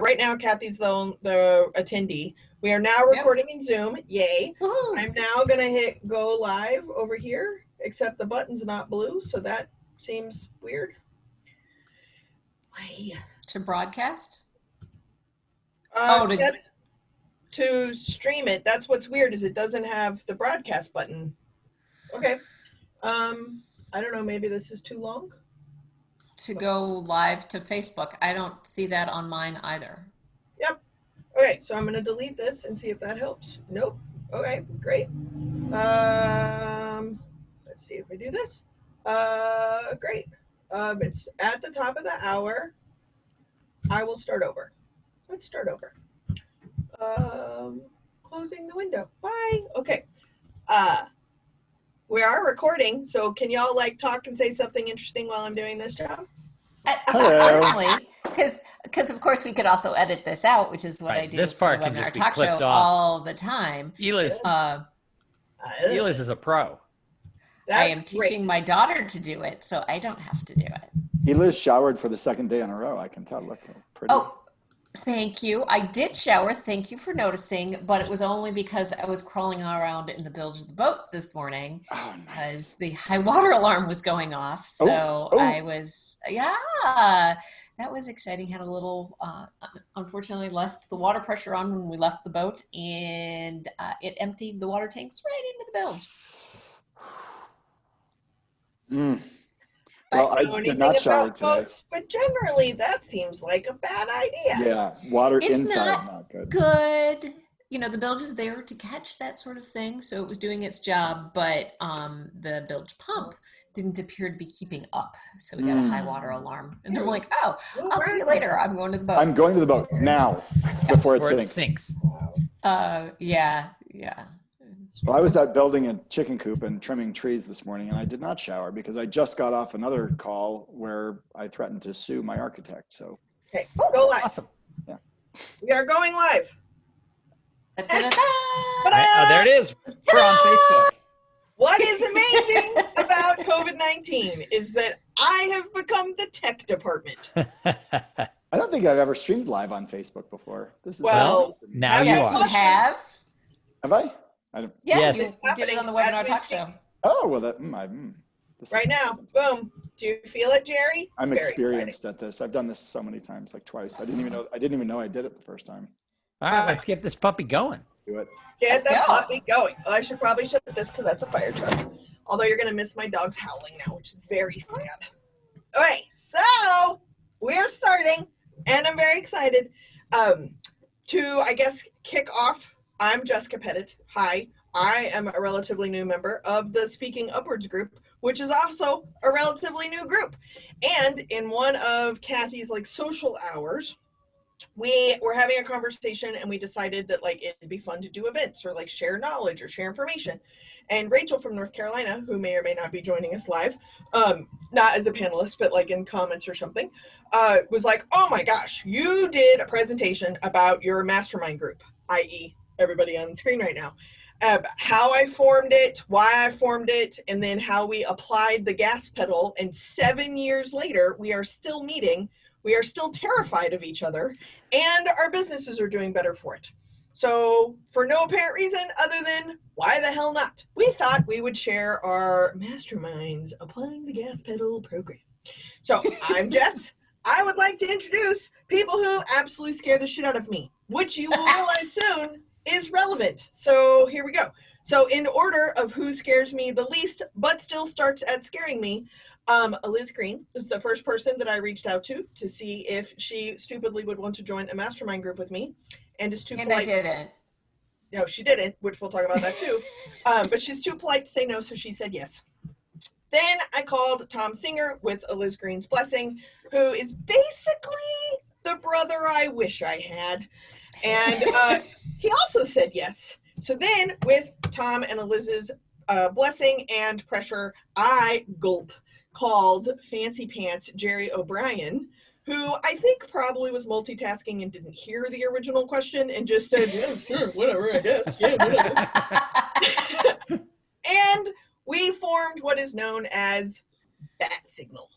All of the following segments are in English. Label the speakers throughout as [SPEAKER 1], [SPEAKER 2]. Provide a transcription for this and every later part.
[SPEAKER 1] right now, Kathy's the attendee. We are now recording in Zoom. Yay. Woo-hoo. I'm now going to hit go live over here, except the button's not blue, so that seems weird. Why?
[SPEAKER 2] To broadcast?
[SPEAKER 1] To stream it. That's what's weird, is it doesn't have the broadcast button. Okay. I don't know, maybe this is too long?
[SPEAKER 2] To go live to Facebook. I don't see that on mine either.
[SPEAKER 1] Yep. Okay, so I'm going to delete this and see if that helps. Nope. Okay, great. Let's see if we do this. Great. It's at the top of the hour. I will start over. Let's start over. Closing the window. Bye. Okay. We are recording, so can y'all like talk and say something interesting while I'm doing this job?
[SPEAKER 2] Certainly, because of course we could also edit this out, which is what I do
[SPEAKER 3] this
[SPEAKER 2] for
[SPEAKER 3] part
[SPEAKER 2] the
[SPEAKER 3] can
[SPEAKER 2] webinar
[SPEAKER 3] just be
[SPEAKER 2] talk show
[SPEAKER 3] clipped off.
[SPEAKER 2] all the time.
[SPEAKER 3] Eliz is a pro.
[SPEAKER 2] I am teaching my daughter to do it, so I don't have to do it.
[SPEAKER 4] Eliz showered for the second day in a row. I can tell. Look pretty.
[SPEAKER 2] Oh, thank you. I did shower. Thank you for noticing, but it was only because I was crawling around in the bilge of the boat this morning because the high water alarm was going off. So I was, that was exciting. Had a little, unfortunately left the water pressure on when we left the boat, and it emptied the water tanks right into the bilge.
[SPEAKER 4] Well, I did not shower today.
[SPEAKER 1] Boats, but generally that seems like a bad idea.
[SPEAKER 4] Yeah, water
[SPEAKER 2] it's
[SPEAKER 4] inside
[SPEAKER 2] not
[SPEAKER 4] good.
[SPEAKER 2] Good. You know, the bilge is there to catch that sort of thing, so it was doing its job, but the Bilge pump didn't appear to be keeping up, so we got a high water alarm. And they're like, I'll see you later. I'm going to the boat.
[SPEAKER 4] I'm going to the boat now before it sinks.
[SPEAKER 2] Yeah.
[SPEAKER 4] Well, I was out building a chicken coop and trimming trees this morning, and I did not shower because I just got off another call where I threatened to sue my architect. So,
[SPEAKER 1] okay, go live.
[SPEAKER 4] Awesome. Yeah,
[SPEAKER 1] we are going live.
[SPEAKER 3] There it is. We're on Facebook.
[SPEAKER 1] What is amazing about COVID-19 is that I have become the tech department.
[SPEAKER 4] I don't think I've ever streamed live on Facebook before. This is
[SPEAKER 3] now you are.
[SPEAKER 2] You have?
[SPEAKER 4] Have I?
[SPEAKER 2] Yes. You did it on the webinar talk show.
[SPEAKER 4] Oh, well,
[SPEAKER 1] right now, boom. Do you feel it, Jerry?
[SPEAKER 4] I'm experienced at this. I've done this so many times, like twice. I didn't even know I did it the first time.
[SPEAKER 3] All right, let's get this puppy going.
[SPEAKER 4] Do it.
[SPEAKER 1] Get the puppy going. Oh, I should probably shut this because that's a fire truck. Although you're going to miss my dog's howling now, which is very sad. All right, so we're starting, and I'm very excited to, I guess, kick off. I'm Jessica Pettit. Hi. I am a relatively new member of the Speaking Upwards group, which is also a relatively new group. And in one of Kathy's social hours, we were having a conversation and we decided that it'd be fun to do events or share knowledge or share information. And Rachel from North Carolina, who may or may not be joining us live, not as a panelist, but in comments or something, was like, oh my gosh, you did a presentation about your mastermind group, i.e. everybody on the screen right now, how I formed it, why I formed it, and then how we applied the gas pedal. And 7 years later, we are still meeting. We are still terrified of each other, and our businesses are doing better for it. So for no apparent reason other than why the hell not? We thought we would share our masterminds applying the gas pedal program. So I'm Jess. I would like to introduce people who absolutely scare the shit out of me, which you will realize soon is relevant. So here we go. So in order of who scares me the least, but still starts at scaring me, Liz Green was the first person that I reached out to see if she stupidly would want to join a mastermind group with me. And is too polite.
[SPEAKER 2] And I didn't.
[SPEAKER 1] No, she didn't, which we'll talk about that too. But she's too polite to say no, so she said yes. Then I called Tom Singer with Liz Green's blessing, who is basically the brother I wish I had. And he also said yes. So then with Tom and Eliz's blessing and pressure, I called Fancy Pants Jerry O'Brien, who I think probably was multitasking and didn't hear the original question and just said, yeah, sure, whatever, I guess. Yeah, whatever. And we formed what is known as Bat Signal.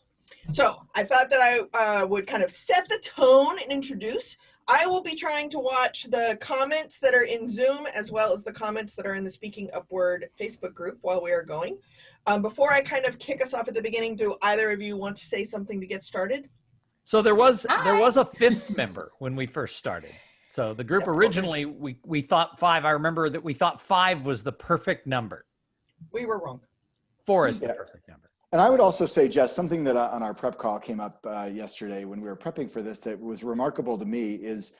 [SPEAKER 1] So I thought that I would kind of set the tone and introduce. I will be trying to watch the comments that are in Zoom as well as the comments that are in the Speaking Upward Facebook group while we are going. Before I kind of kick us off at the beginning, do either of you want to say something to get started?
[SPEAKER 3] So there was a fifth member when we first started. So the group originally, we thought 5. I remember that we thought 5 was the perfect number.
[SPEAKER 1] We were wrong.
[SPEAKER 3] 4 is the perfect number.
[SPEAKER 4] And I would also say, Jess, something that on our prep call came up yesterday when we were prepping for this that was remarkable to me is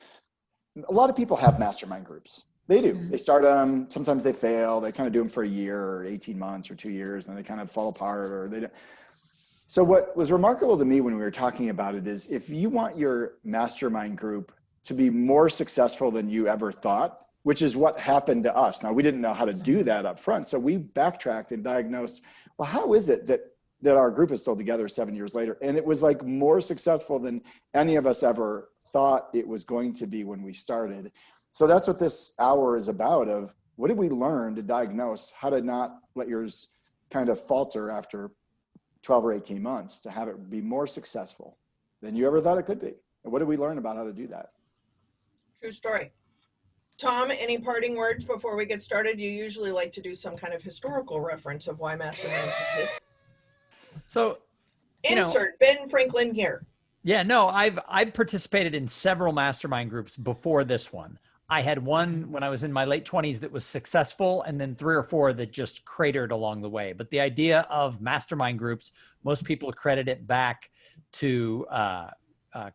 [SPEAKER 4] a lot of people have mastermind groups. They do. They start them. Sometimes they fail. They kind of do them for a year or 18 months or 2 years, and they kind of fall apart or they don't. So what was remarkable to me when we were talking about it is if you want your mastermind group to be more successful than you ever thought, which is what happened to us. Now, we didn't know how to do that up front. So we backtracked and diagnosed, well, how is it that our group is still together 7 years later? And it was like more successful than any of us ever thought it was going to be when we started. So that's what this hour is about, of what did we learn to diagnose how to not let yours kind of falter after 12 or 18 months, to have it be more successful than you ever thought it could be. And what did we learn about how to do that?
[SPEAKER 1] True story. Tom, any parting words before we get started? You usually like to do some kind of historical reference of why masterminds exist.
[SPEAKER 3] So,
[SPEAKER 1] insert Ben Franklin here.
[SPEAKER 3] Yeah, no, I've participated in several mastermind groups before this one. I had one when I was in my late 20s that was successful, and then 3 or 4 that just cratered along the way. But the idea of mastermind groups, most people credit it back to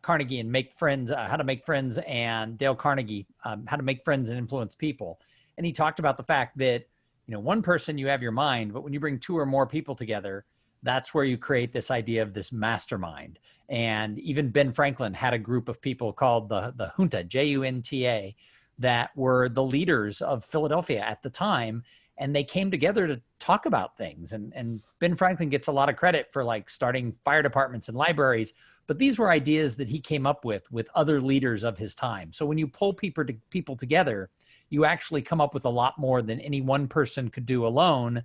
[SPEAKER 3] Carnegie and Make Friends, How to Make Friends, and Dale Carnegie, How to Make Friends and Influence People. And he talked about the fact that, one person, you have your mind, but when you bring 2 or more people together, that's where you create this idea of this mastermind. And even Ben Franklin had a group of people called the Junta, Junta, that were the leaders of Philadelphia at the time. And they came together to talk about things. And Ben Franklin gets a lot of credit for like starting fire departments and libraries, but these were ideas that he came up with other leaders of his time. So when you pull people together, you actually come up with a lot more than any one person could do alone,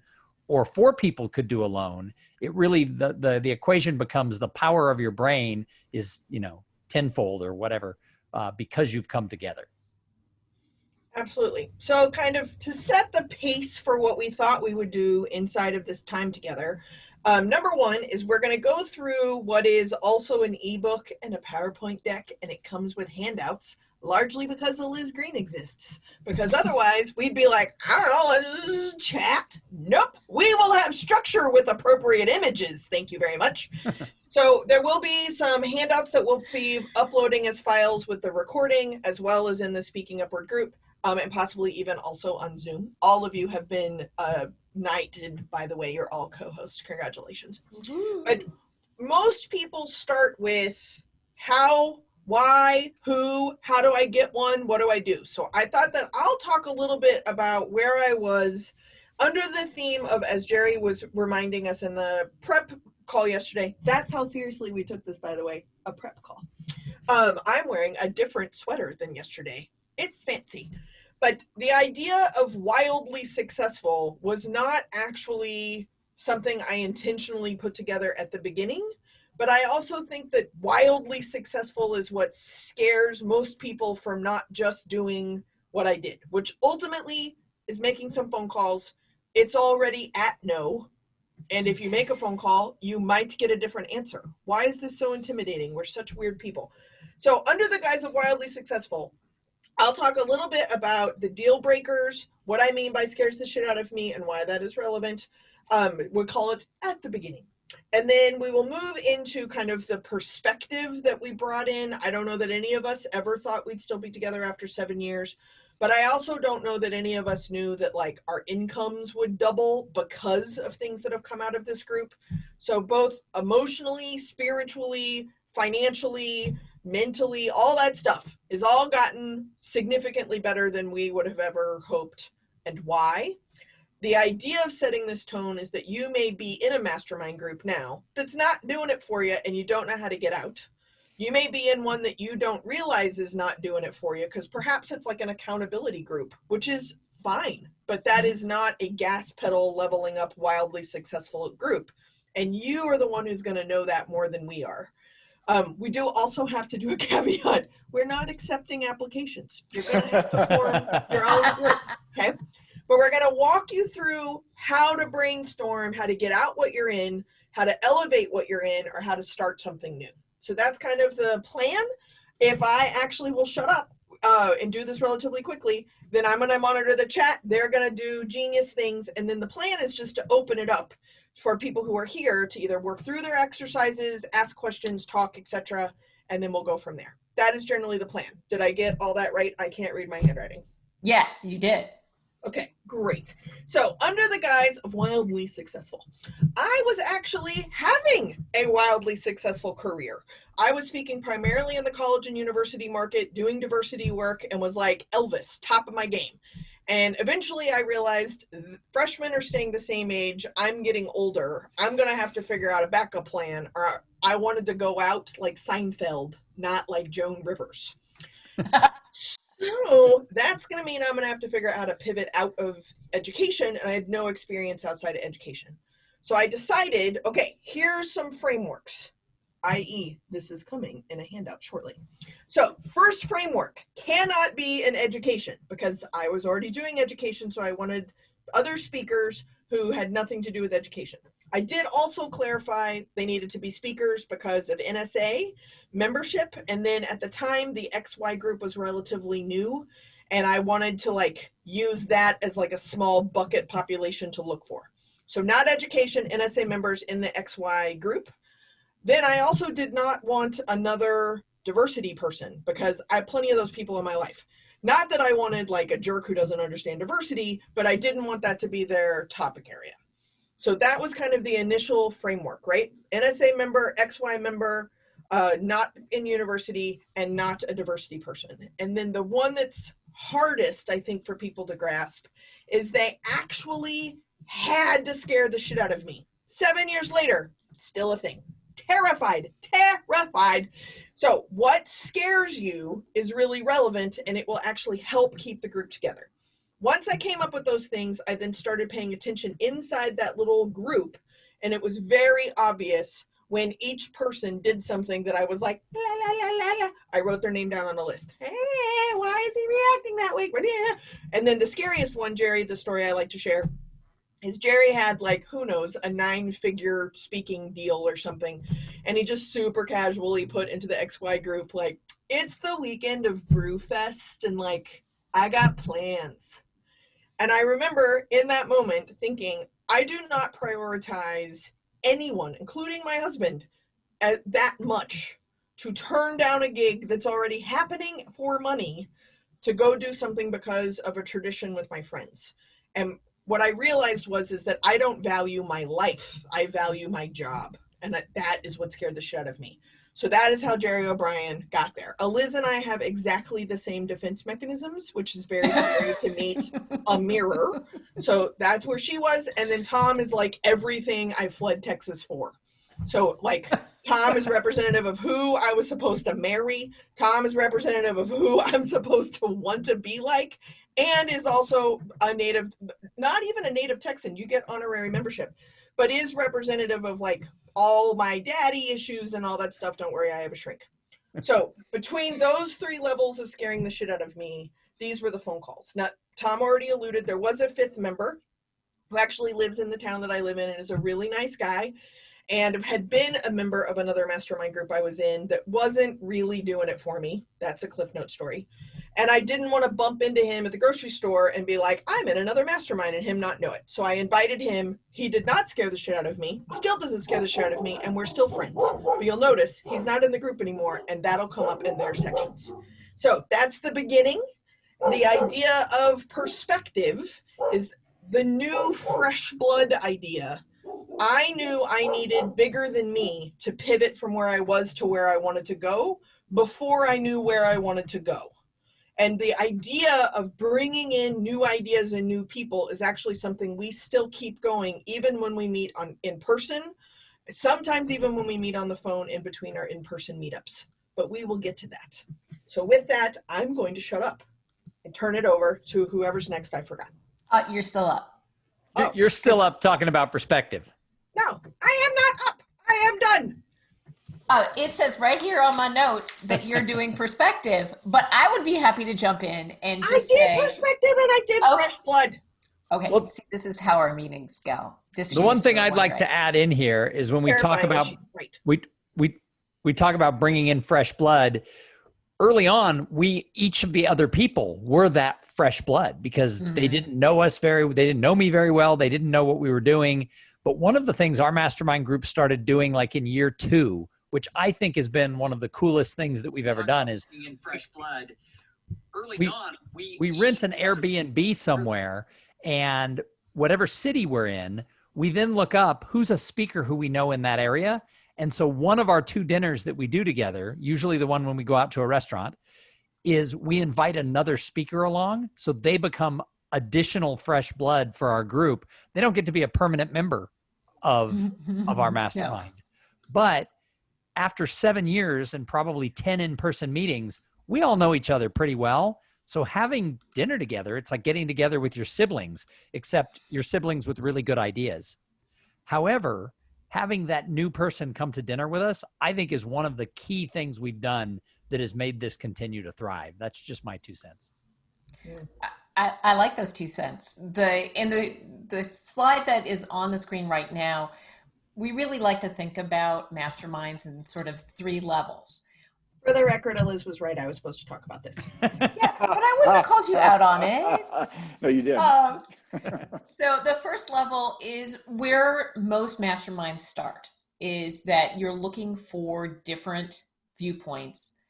[SPEAKER 3] or 4 people could do alone. It really, the equation becomes the power of your brain is, tenfold or whatever, because you've come together.
[SPEAKER 1] Absolutely. So kind of to set the pace for what we thought we would do inside of this time together, number 1 is we're going to go through what is also an ebook and a PowerPoint deck, and it comes with handouts, largely because the Liz Green exists. Because otherwise we'd be like, I don't know, let's chat. Nope. We will have structure with appropriate images. Thank you very much. So there will be some handouts that we'll be uploading as files with the recording, as well as in the Speaking Upward group. And possibly even also on Zoom. All of you have been knighted, by the way. You're all co-hosts. Congratulations. Mm-hmm. But most people start with how, why, who, how do I get one, what do I do? So I thought that I'll talk a little bit about where I was under the theme of, as Jerry was reminding us in the prep call yesterday, that's how seriously we took this, by the way, a prep call. I'm wearing a different sweater than yesterday. It's fancy. But the idea of wildly successful was not actually something I intentionally put together at the beginning. But I also think that wildly successful is what scares most people from not just doing what I did, which ultimately is making some phone calls. It's already at no. And if you make a phone call, you might get a different answer. Why is this so intimidating? We're such weird people. So under the guise of wildly successful, I'll talk a little bit about the deal breakers, what I mean by scares the shit out of me and why that is relevant. We'll call it at the beginning. And then we will move into kind of the perspective that we brought in. I don't know that any of us ever thought we'd still be together after 7 years, but I also don't know that any of us knew that like our incomes would double because of things that have come out of this group. So both emotionally, spiritually, financially, mentally, all that stuff is all gotten significantly better than we would have ever hoped. And why? The idea of setting this tone is that you may be in a mastermind group now that's not doing it for you and you don't know how to get out. You may be in one that you don't realize is not doing it for you because perhaps it's like an accountability group, which is fine, but that is not a gas pedal leveling up wildly successful group. And you are the one who's going to know that more than we are. We do also have to do a caveat. We're not accepting applications. You're going to have to form your own group, okay? But we're going to walk you through how to brainstorm, how to get out what you're in, how to elevate what you're in, or how to start something new. So that's kind of the plan. If I actually will shut up and do this relatively quickly, then I'm going to monitor the chat. They're going to do genius things. And then the plan is just to open it up for people who are here to either work through their exercises, ask questions, talk, etc. And then we'll go from there. That is generally the plan. Did I get all that right? I can't read my handwriting.
[SPEAKER 2] Yes, you did.
[SPEAKER 1] Okay, great. So under the guise of wildly successful, I was actually having a wildly successful career. I was speaking primarily in the college and university market, doing diversity work, and was like Elvis, top of my game. And eventually I realized freshmen are staying the same age. I'm getting older. I'm going to have to figure out a backup plan, or I wanted to go out like Seinfeld, not like Joan Rivers. So that's going to mean I'm going to have to figure out how to pivot out of education, and I had no experience outside of education. So I decided, okay, here's some frameworks, i.e. this is coming in a handout shortly. So first framework cannot be in education, because I was already doing education, so I wanted other speakers who had nothing to do with education. I did also clarify they needed to be speakers because of NSA membership. And then at the time, the XY group was relatively new, and I wanted to like use that as like a small bucket population to look for. So not education, NSA members in the XY group. Then I also did not want another diversity person, because I have plenty of those people in my life. Not that I wanted like a jerk who doesn't understand diversity, but I didn't want that to be their topic area. So that was kind of the initial framework, right? NSA member, XY member, not in university, and not a diversity person. And then the one that's hardest, I think, for people to grasp is they actually had to scare the shit out of me. 7 years later, still a thing. Terrified. So what scares you is really relevant, and it will actually help keep the group together. Once I came up with those things, I then started paying attention inside that little group, and it was very obvious when each person did something that I was like, la, la, la, la, la. I wrote their name down on a list. Hey, why is he reacting that way? And then the scariest one, Jerry, the story I like to share, is Jerry had like, who knows, a 9-figure speaking deal or something. And he just super casually put into the XY group, like, it's the weekend of Brewfest, and like, I got plans. And I remember in that moment thinking, I do not prioritize anyone, including my husband, that much to turn down a gig that's already happening for money to go do something because of a tradition with my friends. And what I realized is that I don't value my life. I value my job. And that is what scared the shit out of me. So that is how Jerry O'Brien got there. Liz and I have exactly the same defense mechanisms, which is very scary to meet a mirror. So that's where she was. And then Tom is like everything I fled Texas for. So like Tom is representative of who I was supposed to marry. Tom is representative of who I'm supposed to want to be like, and is also a native, not even a native Texan. You get honorary membership, but is representative of like all my daddy issues and all that stuff. Don't worry, I have a shrink. So between those 3 levels of scaring the shit out of me, these were the phone calls. Now, Tom already alluded, there was a 5th member who actually lives in the town that I live in and is a really nice guy, and had been a member of another mastermind group I was in that wasn't really doing it for me. That's a Cliff Note story. And I didn't want to bump into him at the grocery store and be like, I'm in another mastermind, and him not know it. So I invited him. He did not scare the shit out of me, still doesn't scare the shit out of me, and we're still friends. But you'll notice he's not in the group anymore, and that'll come up in their sections. So that's the beginning. The idea of perspective is the new fresh blood idea. I knew I needed bigger than me to pivot from where I was to where I wanted to go before I knew where I wanted to go. And the idea of bringing in new ideas and new people is actually something we still keep going, even when we meet in person, sometimes even when we meet on the phone in between our in-person meetups. But we will get to that. So with that, I'm going to shut up and turn it over to whoever's next. I forgot.
[SPEAKER 2] You're still up.
[SPEAKER 3] You're still up talking about perspective.
[SPEAKER 1] No, I am not up. I am done.
[SPEAKER 2] It says right here on my notes that you're doing perspective, but I would be happy to jump in and just
[SPEAKER 1] I did
[SPEAKER 2] say,
[SPEAKER 1] perspective and I did fresh blood.
[SPEAKER 2] Okay,
[SPEAKER 3] Well,
[SPEAKER 2] see, this is how our meetings go. Just
[SPEAKER 3] the one thing I'd like to add in here is when we talk about we talk about bringing in fresh blood. Early on, each of the other people were that fresh blood because they didn't know us they didn't know me very well. They didn't know what we were doing. But one of the things our mastermind group started doing like in year 2, which I think has been one of the coolest things that we've ever done, is in fresh blood. Early on, we rent an Airbnb somewhere, and whatever city we're in, we then look up who's a speaker who we know in that area. And so one of our 2 dinners that we do together, usually the one when we go out to a restaurant, is we invite another speaker along. So they become additional fresh blood for our group. They don't get to be a permanent member of our mastermind. No. But after 7 years and probably 10 in-person meetings, we all know each other pretty well. So having dinner together, it's like getting together with your siblings, except your siblings with really good ideas. However, having that new person come to dinner with us, I think is one of the key things we've done that has made this continue to thrive. That's just my 2 cents.
[SPEAKER 2] I like those 2 cents. The slide that is on the screen right now, we really like to think about masterminds in sort of 3 levels.
[SPEAKER 1] For the record, Liz was right. I was supposed to talk about this.
[SPEAKER 2] Yeah, but I wouldn't have called you out on it.
[SPEAKER 4] No, you did.
[SPEAKER 2] So the first level is where most masterminds start, is that you're looking for different viewpoints.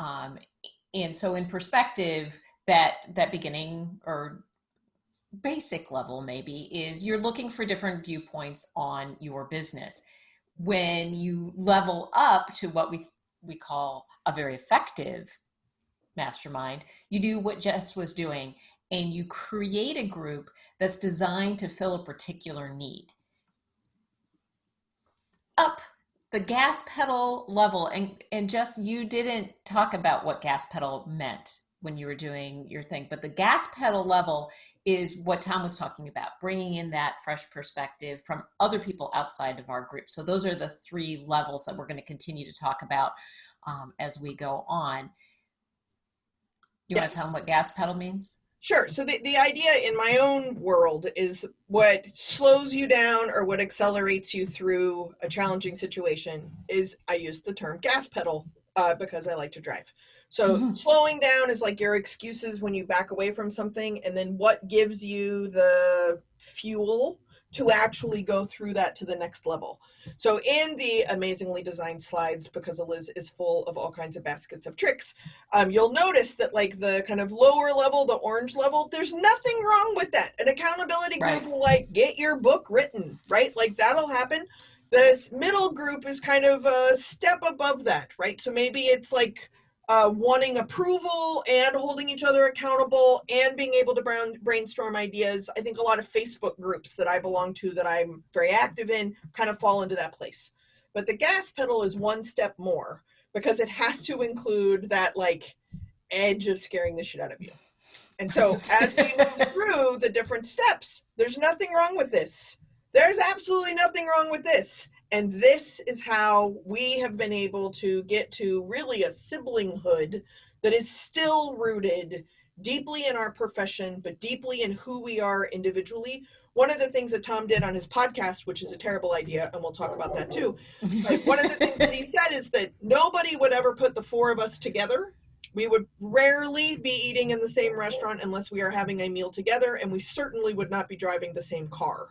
[SPEAKER 2] And so in perspective, that beginning or basic level maybe is you're looking for different viewpoints on your business. When you level up to what we call a very effective mastermind, you do what Jess was doing and you create a group that's designed to fill a particular need. Up the gas pedal level, and Jess, you didn't talk about what gas pedal meant when you were doing your thing, but the gas pedal level is what Tom was talking about, bringing in that fresh perspective from other people outside of our group. So those are the 3 levels that we're going to continue to talk about as we go on. You want to tell them what gas pedal means?
[SPEAKER 1] Sure. So the idea in my own world is what slows you down or what accelerates you through a challenging situation is I use the term gas pedal because I like to drive. So slowing down is like your excuses when you back away from something, and then what gives you the fuel to actually go through that to the next level. So in the amazingly designed slides, because Liz is full of all kinds of baskets of tricks, you'll notice that like the kind of lower level, the orange level, there's nothing wrong with that. An accountability group will like get your book written, right? Like that'll happen. This middle group is kind of a step above that, right? So maybe it's like wanting approval and holding each other accountable and being able to brainstorm ideas. I think a lot of Facebook groups that I belong to that I'm very active in kind of fall into that place. But the gas pedal is one step more because it has to include that like edge of scaring the shit out of you. And so as we move through the different steps, there's nothing wrong with this. There's absolutely nothing wrong with this. And this is how we have been able to get to really a siblinghood that is still rooted deeply in our profession, but deeply in who we are individually. One of the things that Tom did on his podcast, which is a terrible idea, and we'll talk about that too. Like one of the things that he said is that nobody would ever put the 4 of us together. We would rarely be eating in the same restaurant unless we are having a meal together, and we certainly would not be driving the same car.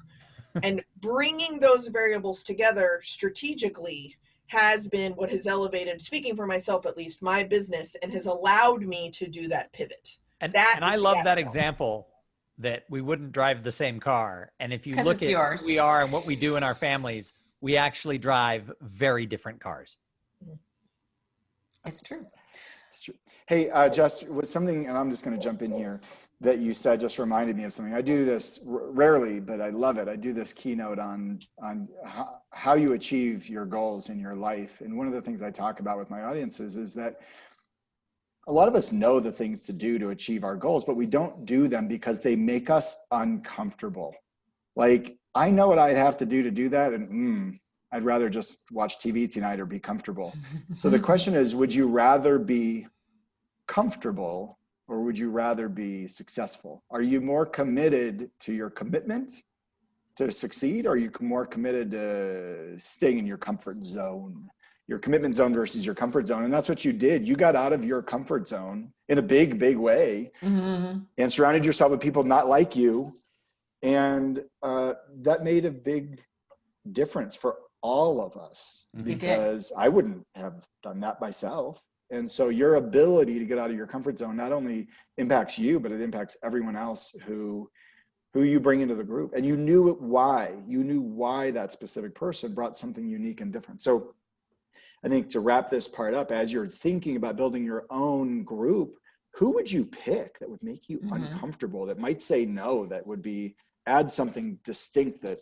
[SPEAKER 1] And bringing those variables together strategically has been what has elevated, speaking for myself at least, my business, and has allowed me to do that pivot.
[SPEAKER 3] And I love that example that we wouldn't drive the same car. And if you look at who we are and what we do in our families, we actually drive very different cars.
[SPEAKER 2] It's true.
[SPEAKER 4] It's true. Hey, Jess, was something, and I'm just going to jump in here, that you said just reminded me of something. I do this rarely, but I love it. I do this keynote on how you achieve your goals in your life. And one of the things I talk about with my audiences is that a lot of us know the things to do to achieve our goals, but we don't do them because they make us uncomfortable. Like, I know what I'd have to do that, and I'd rather just watch TV tonight or be comfortable. So the question is, would you rather be comfortable or would you rather be successful? Are you more committed to your commitment to succeed? Or are you more committed to staying in your comfort zone? Your commitment zone versus your comfort zone. And that's what you did. You got out of your comfort zone in a big, big way and surrounded yourself with people not like you. And that made a big difference for all of us because I wouldn't have done that myself. And so your ability to get out of your comfort zone not only impacts you, but it impacts everyone else who you bring into the group. And you knew why. You knew why that specific person brought something unique and different. So I think to wrap this part up, as you're thinking about building your own group, who would you pick that would make you uncomfortable, that might say no, that would add something distinct that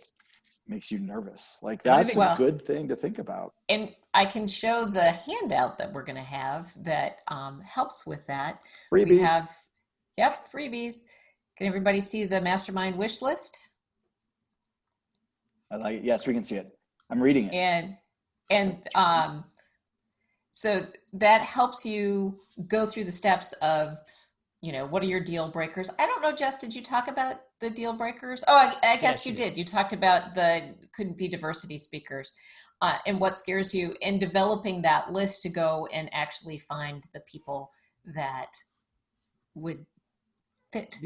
[SPEAKER 4] makes you nervous? Like that's a good thing to think about.
[SPEAKER 2] And I can show the handout that we're going to have that helps with that.
[SPEAKER 4] Freebies.
[SPEAKER 2] We have, freebies. Can everybody see the mastermind wish list?
[SPEAKER 4] I like it. Yes, we can see it. I'm reading it.
[SPEAKER 2] And so that helps you go through the steps of, what are your deal breakers? I don't know, Jess, did you talk about the deal breakers? Oh, I guess you did. You talked about couldn't be diversity speakers and what scares you, and developing that list to go and actually find the people that would fit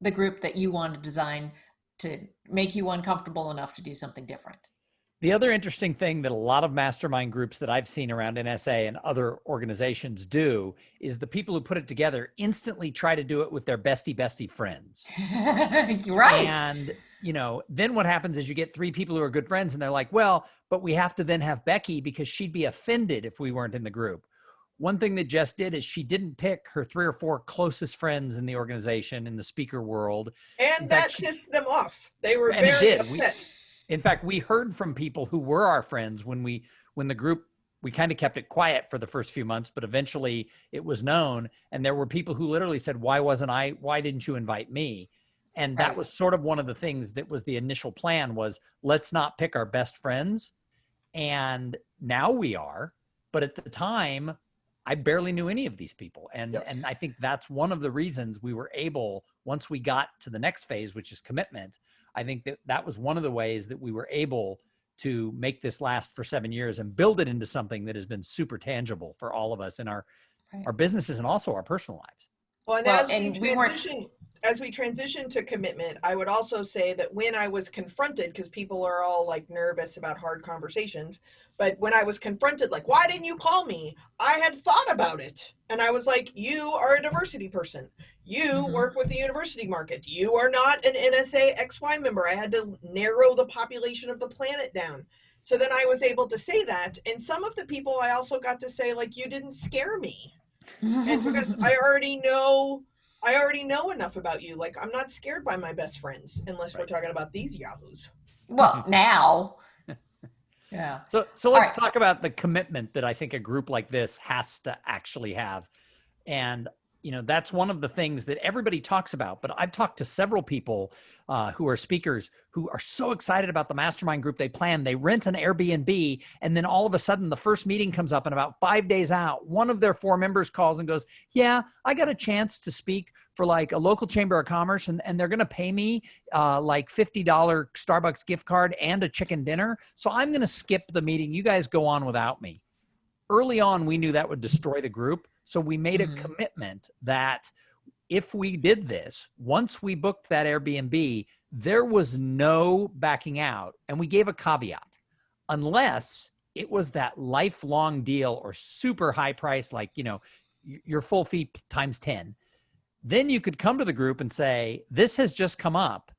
[SPEAKER 2] the group that you want to design to make you uncomfortable enough to do something different.
[SPEAKER 3] The other interesting thing that a lot of mastermind groups that I've seen around NSA and other organizations do is the people who put it together instantly try to do it with their bestie friends.
[SPEAKER 2] Right.
[SPEAKER 3] And, then what happens is you get three people who are good friends and they're like, well, but we have to then have Becky because she'd be offended if we weren't in the group. One thing that Jess did is she didn't pick her 3 or 4 closest friends in the organization, in the speaker world.
[SPEAKER 1] And that pissed them off. They were very upset.
[SPEAKER 3] In fact, we heard from people who were our friends when the group, we kind of kept it quiet for the first few months, but eventually it was known. And there were people who literally said, why didn't you invite me? And that was sort of one of the things that was the initial plan was, let's not pick our best friends. And now we are, but at the time I barely knew any of these people. And I think that's one of the reasons we were able, once we got to the next phase, which is commitment, I think that was one of the ways that we were able to make this last for 7 years and build it into something that has been super tangible for all of us in our businesses and also our personal lives.
[SPEAKER 1] Well, as we transition to commitment, I would also say that when I was confronted, because people are all like nervous about hard conversations, but when I was confronted, like, why didn't you call me? I had thought about it. And I was like, you are a diversity person. You work with the university market. You are not an NSA XY member. I had to narrow the population of the planet down. So then I was able to say that. And some of the people I also got to say, like, you didn't scare me. And because I already know enough about you. Like, I'm not scared by my best friends unless we're talking about these yahoos.
[SPEAKER 2] Well, now. Yeah.
[SPEAKER 3] So let's talk about the commitment that I think a group like this has to actually have. And, that's one of the things that everybody talks about, but I've talked to several people who are speakers who are so excited about the mastermind group they plan. They rent an Airbnb, and then all of a sudden the first meeting comes up, and about 5 days out, one of their 4 members calls and goes, yeah, I got a chance to speak for like a local chamber of commerce, and they're going to pay me like $50 Starbucks gift card and a chicken dinner. So I'm going to skip the meeting. You guys go on without me. Early on, we knew that would destroy the group. So we made a commitment that if we did this, once we booked that Airbnb, there was no backing out. And we gave a caveat, unless it was that lifelong deal or super high price, like, your full fee times 10. Then you could come to the group and say, this has just come up.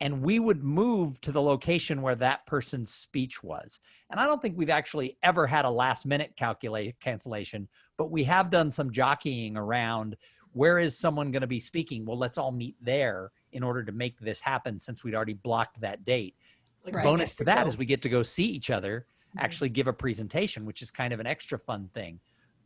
[SPEAKER 3] And we would move to the location where that person's speech was. And I don't think we've actually ever had a last minute cancellation, but we have done some jockeying around where is someone going to be speaking? Well, let's all meet there in order to make this happen since we'd already blocked that date. Bonus to that is we get to go see each other, actually give a presentation, which is kind of an extra fun thing.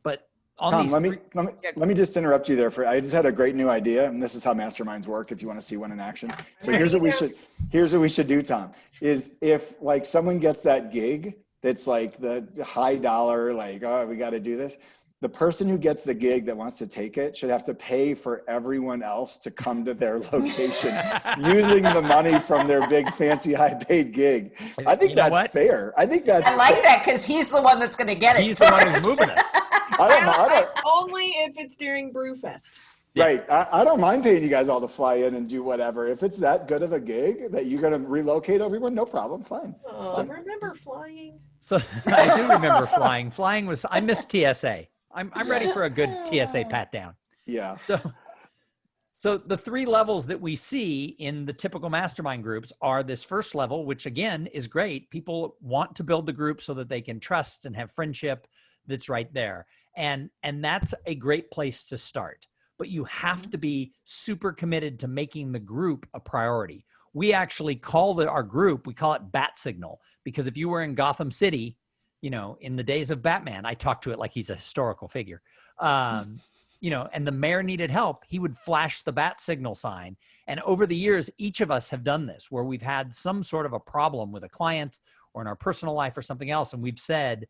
[SPEAKER 3] But
[SPEAKER 4] Tom, let me just interrupt you there. I just had a great new idea, and this is how masterminds work. If you want to see one in action, so here's what we should do, Tom. Is if like someone gets that gig It's like the high dollar, like, oh, we got to do this. The person who gets the gig that wants to take it should have to pay for everyone else to come to their location using the money from their big fancy high paid gig. I think that's fair. I think that's
[SPEAKER 2] I like that because he's the one that's going to get it.
[SPEAKER 3] He's
[SPEAKER 2] first.
[SPEAKER 3] the one who's moving it.
[SPEAKER 4] I don't,
[SPEAKER 1] only if it's during Brewfest.
[SPEAKER 4] right. I don't mind paying you guys all to fly in and do whatever. If it's that good of a gig that you're going to relocate everyone, no problem. Fine.
[SPEAKER 1] Oh, I remember flying.
[SPEAKER 3] So I do remember flying. I missed TSA. I'm ready for a good TSA pat down.
[SPEAKER 4] Yeah.
[SPEAKER 3] So the 3 levels that we see in the typical mastermind groups are this first level, which again is great. People want to build the group so that they can trust and have friendship that's right there. And that's a great place to start. But you have to be super committed to making the group a priority. We actually call our group, we call it Bat Signal, because if you were in Gotham City, in the days of Batman, I talked to it like he's a historical figure, and the mayor needed help, he would flash the bat signal sign. And over the years, each of us have done this where we've had some sort of a problem with a client or in our personal life or something else. And we've said,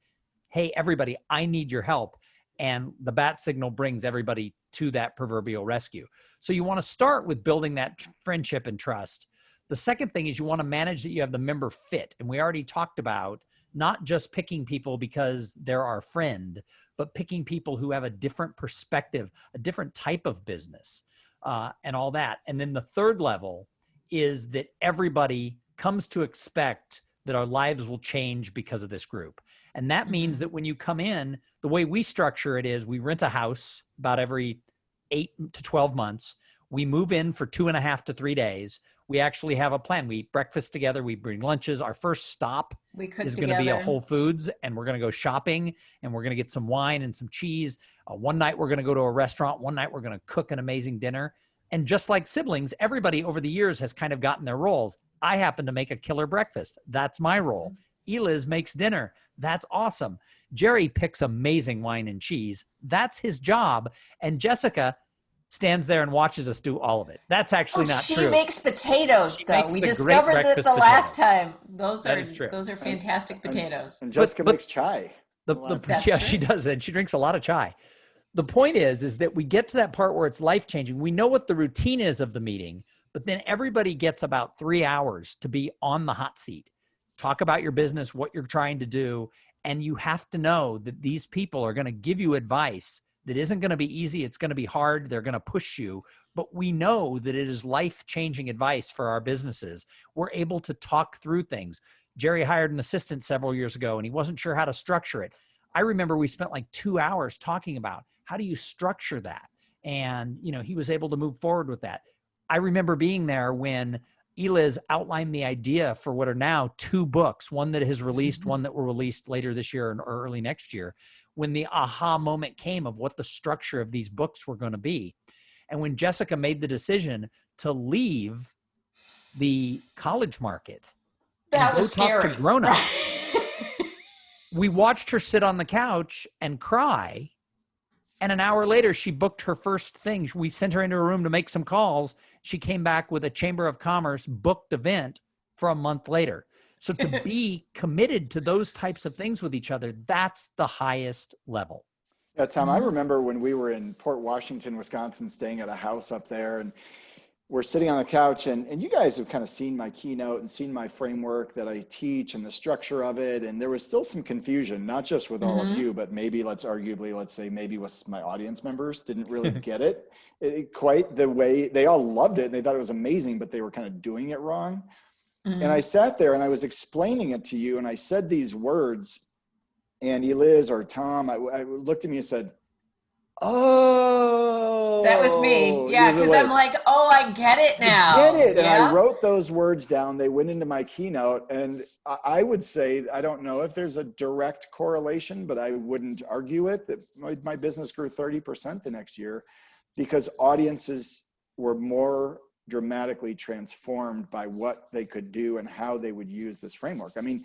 [SPEAKER 3] hey, everybody, I need your help. And the bat signal brings everybody to that proverbial rescue. So you want to start with building that friendship and trust. The second thing is you want to manage that you have the member fit. And we already talked about not just picking people because they're our friend, but picking people who have a different perspective, a different type of business, and all that. And then the third level is that everybody comes to expect that our lives will change because of this group. And that means that when you come in, the way we structure it is we rent a house about every 8 to 12 months. We move in for 2.5 to 3 days. We actually have a plan. We eat breakfast together. We bring lunches. Our first stop is going to be a Whole Foods, and we're going to go shopping, and we're going to get some wine and some cheese. One night we're going to go to a restaurant. One night we're going to cook an amazing dinner. And just like siblings, everybody over the years has kind of gotten their roles. I happen to make a killer breakfast. That's my role. Eliz makes dinner. That's awesome. Jerry picks amazing wine and cheese. That's his job. And Jessica stands there and watches us do all of it. That's actually not true.
[SPEAKER 2] She makes potatoes, though. We discovered that the last time. Those are fantastic potatoes.
[SPEAKER 4] And Jessica makes chai.
[SPEAKER 3] Yeah, she does. And she drinks a lot of chai. The point is that we get to that part where it's life-changing. We know what the routine is of the meeting, but then everybody gets about 3 hours to be on the hot seat. Talk about your business, what you're trying to do. And you have to know that these people are going to give you advice that isn't going to be easy. It's going to be hard. They're going to push you. But we know that it is life-changing advice for our businesses. We're able to talk through things. Jerry hired an assistant several years ago, and he wasn't sure how to structure it. I remember we spent like 2 hours talking about how do you structure that? And, he was able to move forward with that. I remember being there when Eliz outlined the idea for what are now 2 books, one that has released, one that will release later this year or early next year, when the aha moment came of what the structure of these books were going to be. And when Jessica made the decision to leave the college market,
[SPEAKER 2] that was scary.
[SPEAKER 3] Talk to grown-ups, we watched her sit on the couch and cry. And an hour later, she booked her first thing. We sent her into a room to make some calls. She came back with a Chamber of Commerce booked event for a month later. So to be committed to those types of things with each other, that's the highest level.
[SPEAKER 4] Yeah, Tom, I remember when we were in Port Washington, Wisconsin, staying at a house up there, and we're sitting on the couch, and you guys have kind of seen my keynote and seen my framework that I teach and the structure of it. And there was still some confusion, not just with all of you, but maybe let's say maybe with my audience members didn't really get it quite the way. They all loved it and they thought it was amazing, but they were kind of doing it wrong. And I sat there and I was explaining it to you, and I said these words, and Eliz or Tom, I looked at me and said, oh,
[SPEAKER 2] that was me. Yeah, because I'm like, oh, I get it now.
[SPEAKER 4] I get it. And I wrote those words down. They went into my keynote. And I would say, I don't know if there's a direct correlation, but I wouldn't argue it, that my business grew 30% the next year because audiences were more dramatically transformed by what they could do and how they would use this framework. I mean,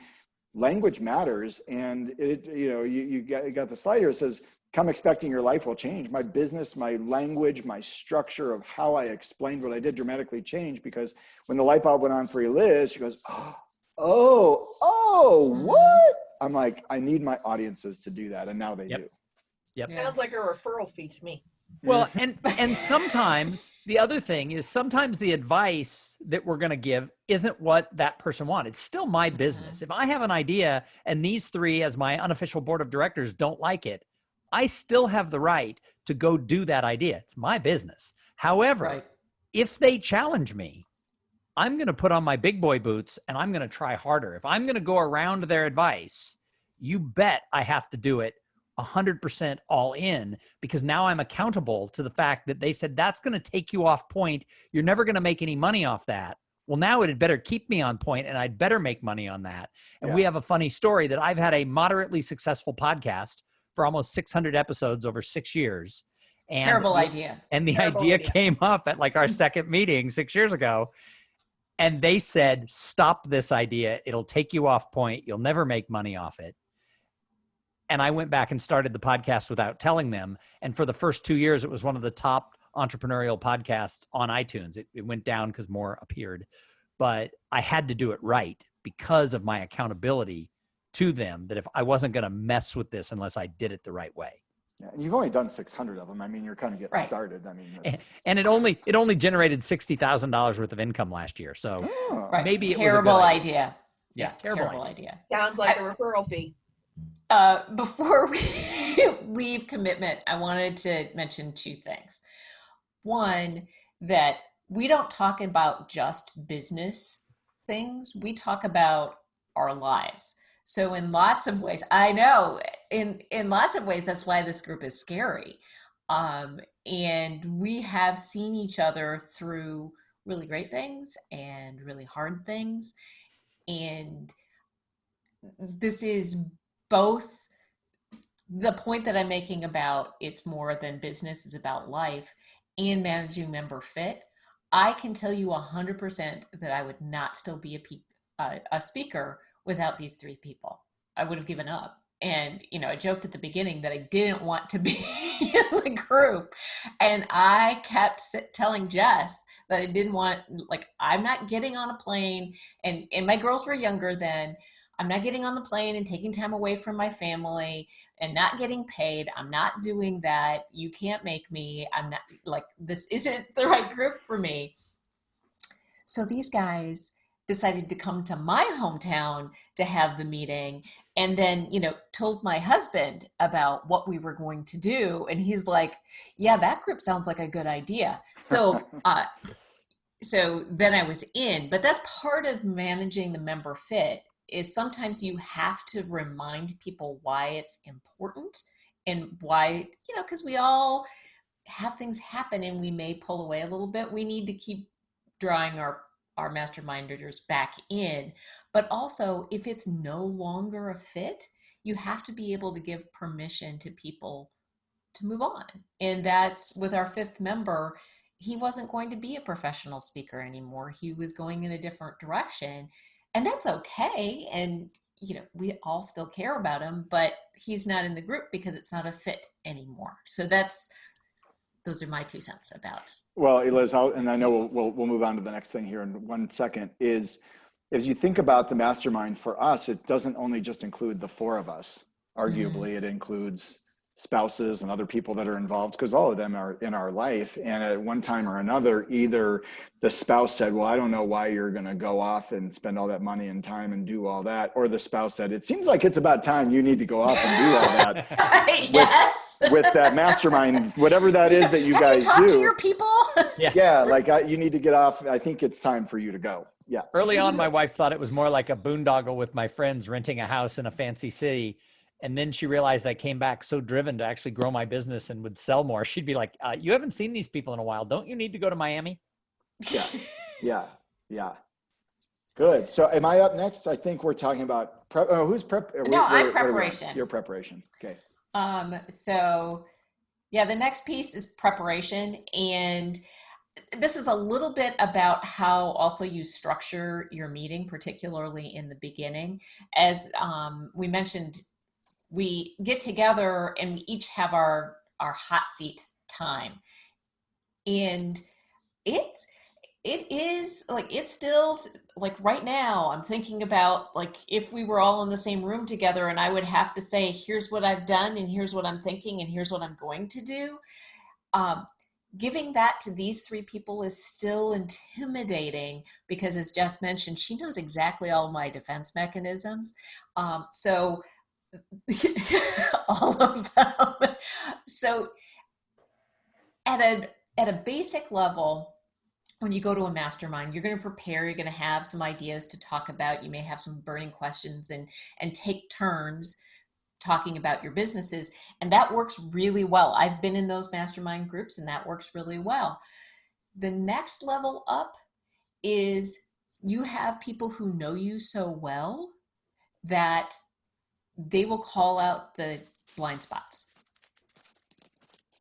[SPEAKER 4] language matters. And it, you got the slide here. It says, come expecting your life will change. My business, my language, my structure of how I explained what I did dramatically changed, because when the light bulb went on for Eliz, she goes, what? I'm like, I need my audiences to do that. And now they do.
[SPEAKER 3] Yep.
[SPEAKER 1] Sounds like a referral fee to me.
[SPEAKER 3] Well, and sometimes the other thing is sometimes the advice that we're going to give isn't what that person wants. It's still my business. If I have an idea and these three as my unofficial board of directors don't like it, I still have the right to go do that idea. It's my business. However, if they challenge me, I'm going to put on my big boy boots and I'm going to try harder. If I'm going to go around their advice, you bet I have to do it 100% all in, because now I'm accountable to the fact that they said that's going to take you off point. You're never going to make any money off that. Well, now it had better keep me on point and I'd better make money on that. And we have a funny story that I've had a moderately successful podcast for almost 600 episodes over 6 years. And
[SPEAKER 2] Terrible idea.
[SPEAKER 3] And the idea came up at like our second meeting 6 years ago. And they said, stop this idea. It'll take you off point. You'll never make money off it. And I went back and started the podcast without telling them. And for the first 2 years, it was one of the top entrepreneurial podcasts on iTunes. It went down because more appeared. But I had to do it right because of my accountability to them, that if I wasn't going to mess with this unless I did it the right way.
[SPEAKER 4] Yeah, and you've only done 600 of them. I mean, you're kind of getting started. I mean,
[SPEAKER 3] and it only generated $60,000 worth of income last year. So maybe it was a
[SPEAKER 2] terrible
[SPEAKER 3] good
[SPEAKER 2] idea.
[SPEAKER 3] Yeah,
[SPEAKER 2] terrible idea.
[SPEAKER 1] Sounds like a referral fee.
[SPEAKER 2] Before we leave commitment, I wanted to mention two things. One, that we don't talk about just business things. We talk about our lives. So in lots of ways, I know in lots of ways, that's why this group is scary. And we have seen each other through really great things and really hard things. And this is both the point that I'm making about it's more than business is about life and managing member fit. I can tell you 100% that I would not still be a speaker without these three people. I would have given up. And, I joked at the beginning that I didn't want to be in the group. And I kept telling Jess that I didn't want, I'm not getting on a plane. And my girls were younger then. I'm not getting on the plane and taking time away from my family and not getting paid. I'm not doing that. You can't make me. I'm not this isn't the right group for me. So these guys decided to come to my hometown to have the meeting, and then, told my husband about what we were going to do. And he's like, yeah, that group sounds like a good idea. So, so then I was in, but that's part of managing the member fit, is sometimes you have to remind people why it's important and why, because we all have things happen and we may pull away a little bit. We need to keep drawing our masterminders back in. But also, if it's no longer a fit, you have to be able to give permission to people to move on. And that's with our fifth member. He wasn't going to be a professional speaker anymore. He was going in a different direction. And that's okay. And, we all still care about him, but he's not in the group because it's not a fit anymore. So those are my 2 cents about.
[SPEAKER 4] Well, Eliz, and I know we'll move on to the next thing here in 1 second, is as you think about the mastermind for us, it doesn't only just include the 4 of us. Arguably, it includes spouses and other people that are involved, because all of them are in our life. And at one time or another, either the spouse said, well, I don't know why you're going to go off and spend all that money and time and do all that. Or the spouse said, it seems like it's about time you need to go off and do all that.
[SPEAKER 2] Yes.
[SPEAKER 4] With that mastermind, whatever that is that you guys
[SPEAKER 2] talk
[SPEAKER 4] do.
[SPEAKER 2] To your people?
[SPEAKER 4] You need to get off. I think it's time for you to go. Yeah.
[SPEAKER 3] Early on, my wife thought it was more like a boondoggle with my friends renting a house in a fancy city. And then she realized I came back so driven to actually grow my business and would sell more. She'd be like, you haven't seen these people in a while. Don't you need to go to Miami?
[SPEAKER 4] Yeah. Good. So am I up next? I think we're talking about prep. Oh, who's prep?
[SPEAKER 2] I'm preparation.
[SPEAKER 4] Your preparation. Okay.
[SPEAKER 2] So yeah, the next piece is preparation. And this is a little bit about how also you structure your meeting, particularly in the beginning. As we mentioned, we get together and we each have our hot seat time. And It is like, it's still like right now, I'm thinking about like if we were all in the same room together and I would have to say, here's what I've done and here's what I'm thinking and here's what I'm going to do. Um, Giving that to these three people is still intimidating because, as Jess mentioned, she knows exactly all my defense mechanisms. So all of them. So at a basic level, when you go to a mastermind, you're going to prepare, you're going to have some ideas to talk about. You may have some burning questions and take turns talking about your businesses. And that works really well. I've been in those mastermind groups and that works really well. The next level up is you have people who know you so well that they will call out the blind spots.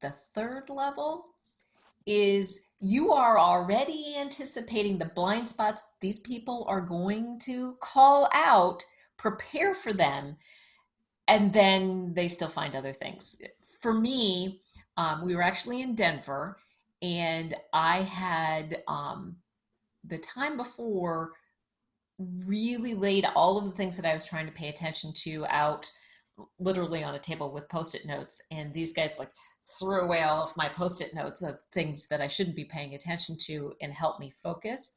[SPEAKER 2] The third level is you are already anticipating the blind spots these people are going to call out, prepare for them, and then they still find other things. For me, we were actually in Denver, and I had the time before really laid all of the things that I was trying to pay attention to out literally on a table with Post-it notes. And these guys like threw away all of my Post-it notes of things that I shouldn't be paying attention to and helped me focus.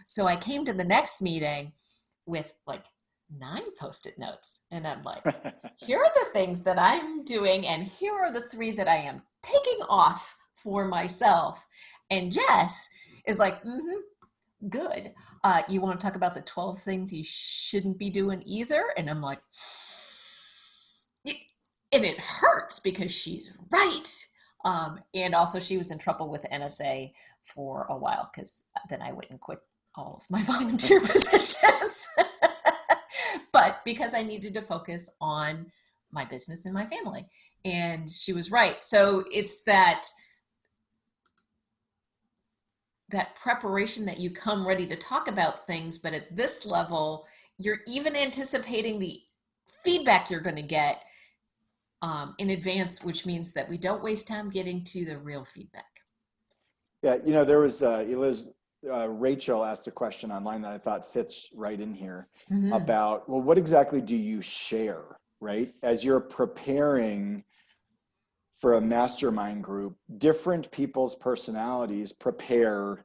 [SPEAKER 2] So I came to the next meeting with like 9 Post-it notes. And I'm like, here are the things that I'm doing. And here are the 3 that I am taking off for myself. And Jess is like, good. You want to talk about the 12 things you shouldn't be doing either? And I'm like, and it hurts because she's right. And also she was in trouble with NSA for a while because then I went and quit all of my volunteer positions. But because I needed to focus on my business and my family. And she was right. So it's that preparation that you come ready to talk about things, but at this level, you're even anticipating the feedback you're going to get in advance, which means that we don't waste time getting to the real feedback.
[SPEAKER 4] Yeah, you know, there was Rachel asked a question online that I thought fits right in here about, well, what exactly do you share, right? As you're preparing for a mastermind group, different people's personalities prepare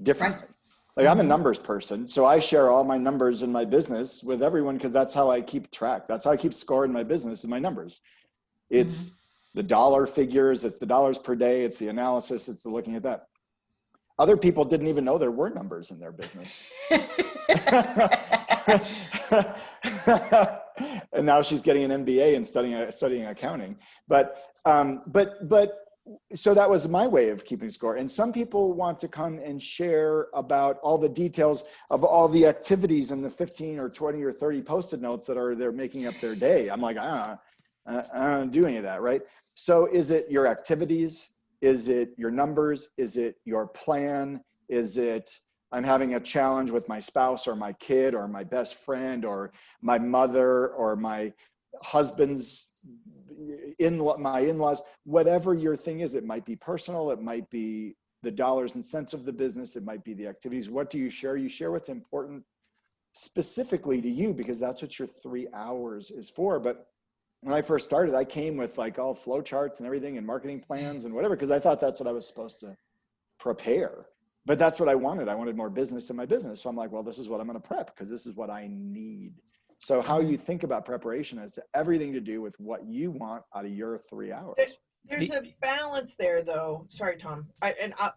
[SPEAKER 4] differently. Right. Like I'm a numbers person, so I share all my numbers in my business with everyone because that's how I keep track. That's how I keep score in my business and my numbers. It's the dollar figures, it's the dollars per day, it's the analysis, it's the looking at that. Other people didn't even know there were numbers in their business. And now she's getting an MBA and studying accounting. But so that was my way of keeping score. And some people want to come and share about all the details of all the activities and the 15 or 20 or 30 Post-it notes that they're making up their day. I'm like, I don't do any of that, right? So is it your activities? Is it your numbers? Is it your plan? Is it I'm having a challenge with my spouse or my kid or my best friend or my mother or my husband's my in-laws, whatever your thing is? It might be personal. It might be the dollars and cents of the business. It might be the activities. What do you share? You share what's important specifically to you because that's what your 3 hours is for. But when I first started, I came with like all flow charts and everything and marketing plans and whatever, because I thought that's what I was supposed to prepare. But that's what I wanted. I wanted more business in my business. So I'm like, well, this is what I'm going to prep because this is what I need. So how you think about preparation has everything to do with what you want out of your 3 hours.
[SPEAKER 1] There's a balance there, though. Sorry, Tom.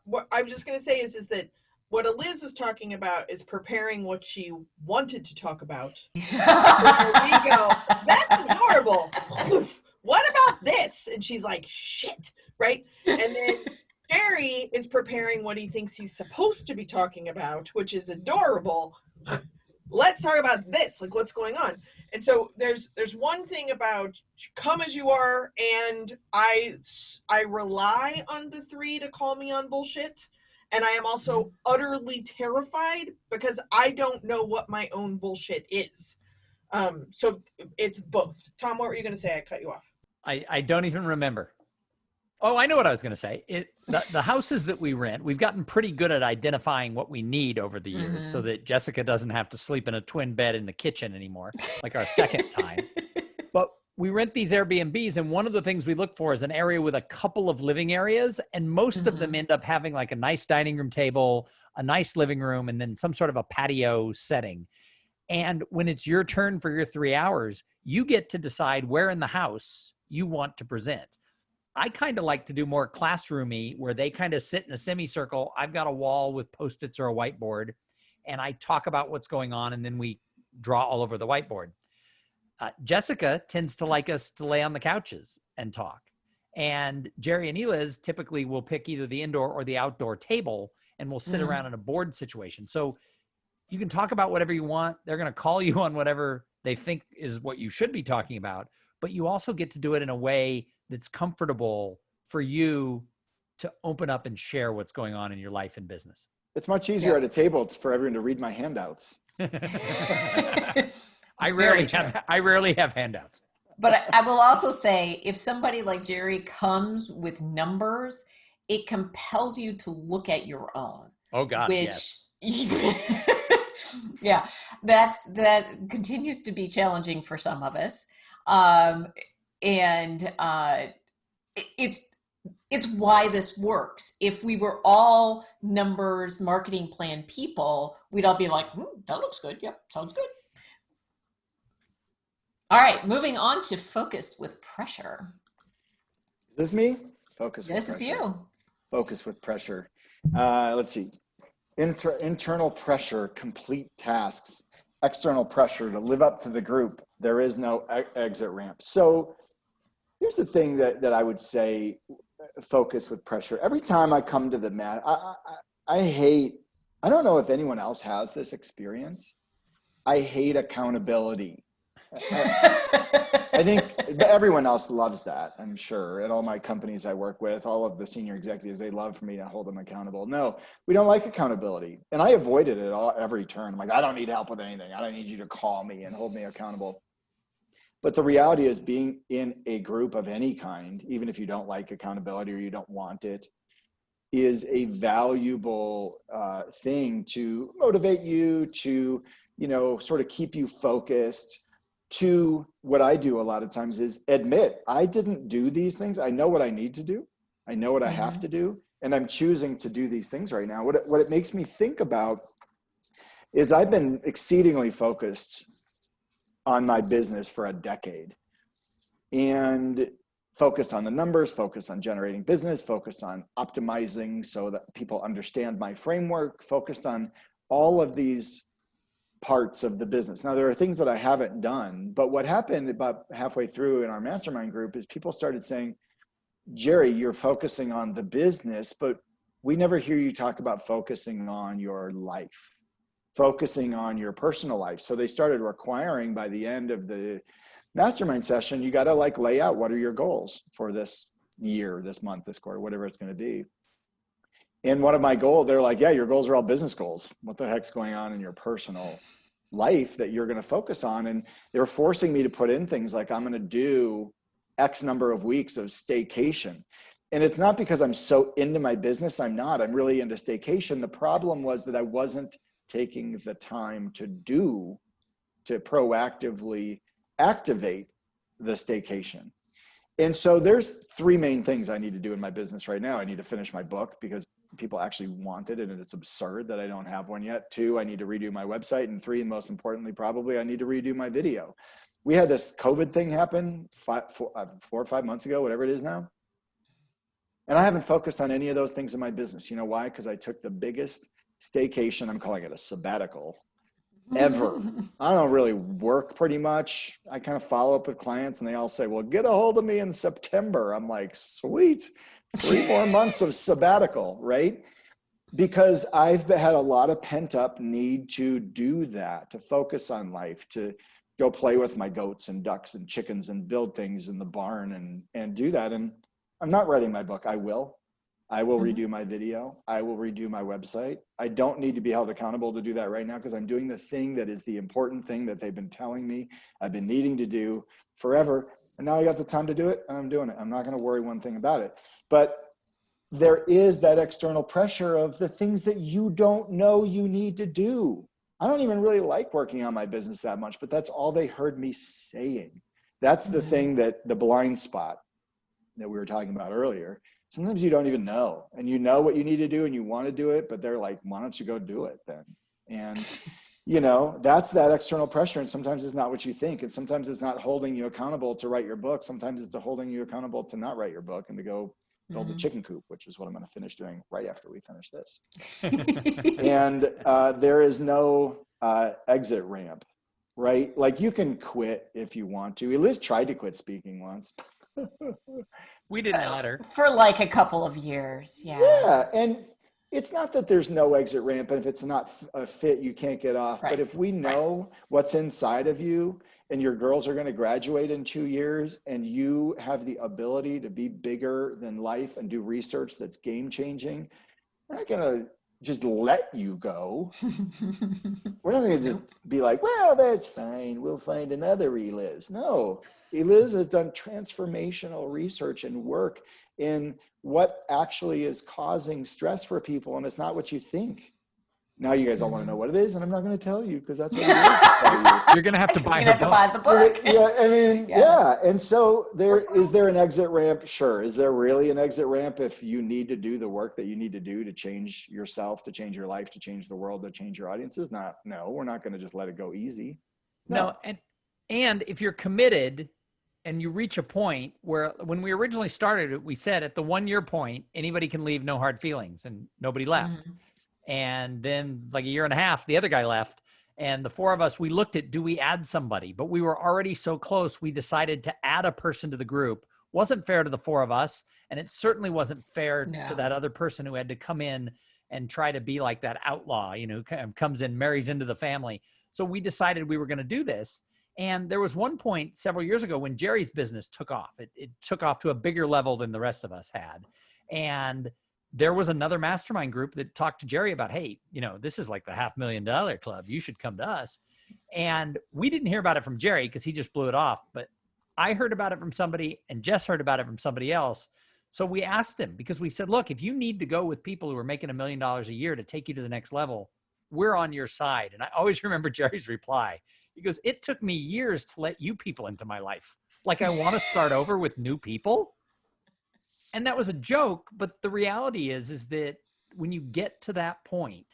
[SPEAKER 1] What I'm just going to say is that what Liz was talking about is preparing what she wanted to talk about. There we go. That's adorable. What about this? And she's like, shit, right? And then Jerry is preparing what he thinks he's supposed to be talking about, which is adorable. Let's talk about this, like what's going on. And so there's one thing about come as you are, and I rely on the 3 to call me on bullshit. And I am also utterly terrified because I don't know what my own bullshit is. So it's both. Tom, what were you going to say? I cut you off.
[SPEAKER 3] I don't even remember. Oh, I know what I was going to say. The houses that we rent, we've gotten pretty good at identifying what we need over the years so that Jessica doesn't have to sleep in a twin bed in the kitchen anymore, like our second time. But we rent these Airbnbs, and one of the things we look for is an area with a couple of living areas, and most of them end up having like a nice dining room table, a nice living room, and then some sort of a patio setting. And when it's your turn for your 3 hours, you get to decide where in the house you want to present. I kind of like to do more classroomy where they kind of sit in a semicircle. I've got a wall with Post-its or a whiteboard, and I talk about what's going on, and then we draw all over the whiteboard. Jessica tends to like us to lay on the couches and talk. And Jerry and Eliz typically will pick either the indoor or the outdoor table, and we'll sit around in a board situation. So you can talk about whatever you want. They're going to call you on whatever they think is what you should be talking about, but you also get to do it in a way that's comfortable for you to open up and share what's going on in your life and business.
[SPEAKER 4] It's much easier at a table for everyone to read my handouts.
[SPEAKER 3] I rarely have handouts.
[SPEAKER 2] But I will also say, if somebody like Jerry comes with numbers, it compels you to look at your own.
[SPEAKER 3] Oh God,
[SPEAKER 2] which,
[SPEAKER 3] yes.
[SPEAKER 2] Yeah, that continues to be challenging for some of us. It's why this works. If we were all numbers marketing plan people, we'd all be like, that looks good. Yep, sounds good. All right, moving on to focus with pressure.
[SPEAKER 4] Is this me? Focus with pressure.
[SPEAKER 2] This is you.
[SPEAKER 4] Focus with pressure. Let's see. Internal pressure, complete tasks. External pressure to live up to the group. There is no exit ramp. So here's the thing that I would say, focus with pressure. Every time I come to the mat, I don't know if anyone else has this experience. I hate accountability. I think everyone else loves that, I'm sure. At all my companies I work with, all of the senior executives, they love for me to hold them accountable. No, we don't like accountability. And I avoided it every turn. I'm like, I don't need help with anything. I don't need you to call me and hold me accountable. But the reality is, being in a group of any kind, even if you don't like accountability or you don't want it, is a valuable thing to motivate you, to, sort of keep you focused. To what I do a lot of times is admit, I didn't do these things. I know what I need to do. I know what I have to do. And I'm choosing to do these things right now. What it makes me think about is I've been exceedingly focused on my business for a decade, and focused on the numbers, focused on generating business, focused on optimizing so that people understand my framework, focused on all of these parts of the business. Now, there are things that I haven't done, but what happened about halfway through in our mastermind group is people started saying, Jerry, you're focusing on the business, but we never hear you talk about focusing on your life, focusing on your personal life. So they started requiring, by the end of the mastermind session, you got to lay out, what are your goals for this year, this month, this quarter, whatever it's going to be. And one of my goals, they're like, yeah, your goals are all business goals. What the heck's going on in your personal life that you're going to focus on? And they're forcing me to put in things like, I'm going to do X number of weeks of staycation. And it's not because I'm so into my business. I'm not. I'm really into staycation. The problem was that I wasn't taking the time to proactively activate the staycation. And so there's three main things I need to do in my business right now. I need to finish my book because people actually want it, and it's absurd that I don't have one yet. 2, I need to redo my website. And 3, and most importantly, probably, I need to redo my video. We had this COVID thing happen 4 or 5 months ago, whatever it is now. And I haven't focused on any of those things in my business. You know why? Because I took the biggest staycation, I'm calling it a sabbatical, ever. I don't really work pretty much. I kind of follow up with clients and they all say, well, get a hold of me in September. I'm like, sweet, 3 more months of sabbatical, right? Because I've had a lot of pent up need to do that, to focus on life, to go play with my goats and ducks and chickens and build things in the barn and do that. And I'm not writing my book. I will. I will redo my video. I will redo my website. I don't need to be held accountable to do that right now because I'm doing the thing that is the important thing that they've been telling me I've been needing to do forever. And now I got the time to do it and I'm doing it. I'm not going to worry one thing about it. But there is that external pressure of the things that you don't know you need to do. I don't even really like working on my business that much, but that's all they heard me saying. That's the thing, that the blind spot that we were talking about earlier. Sometimes you don't even know, and you know what you need to do and you want to do it, but they're like, why don't you go do it then? And you know, that's that external pressure. And sometimes it's not what you think. And sometimes it's not holding you accountable to write your book. Sometimes it's holding you accountable to not write your book and to go build a chicken coop, which is what I'm going to finish doing right after we finish this. And there is no exit ramp, right? Like you can quit if you want to. Liz tried to quit speaking once.
[SPEAKER 3] We didn't let her.
[SPEAKER 2] For like a couple of years.
[SPEAKER 4] Yeah. And it's not that there's no exit ramp, and if it's not a fit, you can't get off.
[SPEAKER 2] Right.
[SPEAKER 4] But if we know what's inside of you, and your girls are going to graduate in 2 years, and you have the ability to be bigger than life and do research that's game changing, we're not going to just let you go. We're not going to just be like, well, that's fine, we'll find another Eliz. No, Eliz has done transformational research and work in what actually is causing stress for people, and it's not what you think. Now you guys all want to know what it is, and I'm not going to tell you because that's what it is.
[SPEAKER 3] You're going to have to buy
[SPEAKER 2] You're
[SPEAKER 3] her
[SPEAKER 2] gonna have to buy the book.
[SPEAKER 4] Yeah, I mean, yeah. And so is there an exit ramp? Sure. Is there really an exit ramp if you need to do the work that you need to do to change yourself, to change your life, to change the world, to change your audiences? No, we're not going to just let it go easy.
[SPEAKER 3] No. And if you're committed and you reach a point where, when we originally started it, we said at the 1 year point, anybody can leave, no hard feelings, and nobody left. And then like a year and a half, the other guy left. And the four of us, we looked at, do we add somebody? But we were already so close, we decided to add a person to the group. Wasn't fair to the four of us. And it certainly wasn't fair to that other person who had to come in and try to be like that outlaw, you know, comes in, marries into the family. So we decided we were going to do this. And there was one point several years ago when Jerry's business took off. It took off to a bigger level than the rest of us had. And there was another mastermind group that talked to Jerry about, hey, you know, this is like the $500,000 club. You should come to us. And we didn't hear about it from Jerry because he just blew it off. But I heard about it from somebody, and Jess heard about it from somebody else. So we asked him, because we said, look, if you need to go with people who are making $1 million a year to take you to the next level, we're on your side. And I always remember Jerry's reply. He goes, it took me years to let you people into my life. Like, I want to start over with new people. And that was a joke, but the reality is that when you get to that point,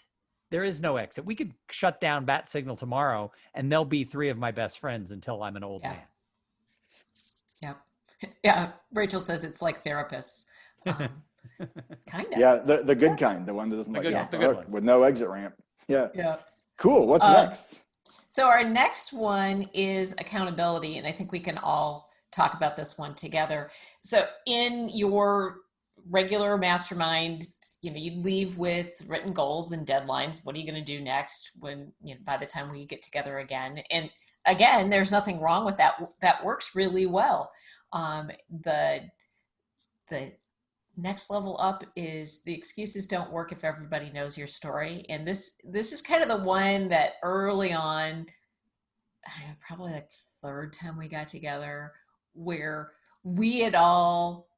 [SPEAKER 3] there is no exit. We could shut down Bat Signal tomorrow, and they'll be 3 of my best friends until I'm an old man.
[SPEAKER 2] Yeah. Rachel says it's like therapists. Kind of.
[SPEAKER 4] Yeah, the good kind, the one that doesn't let you off the hook with no exit ramp. Yeah. Cool. What's next?
[SPEAKER 2] So our next one is accountability, and I think we can all talk about this one together. So in your regular mastermind, you know, you leave with written goals and deadlines. What are you going to do next when, you know, by the time we get together again? And again, there's nothing wrong with that. That works really well. The next level up is the excuses don't work if everybody knows your story. And this is kind of the one that early on, probably like third time we got together, where we had all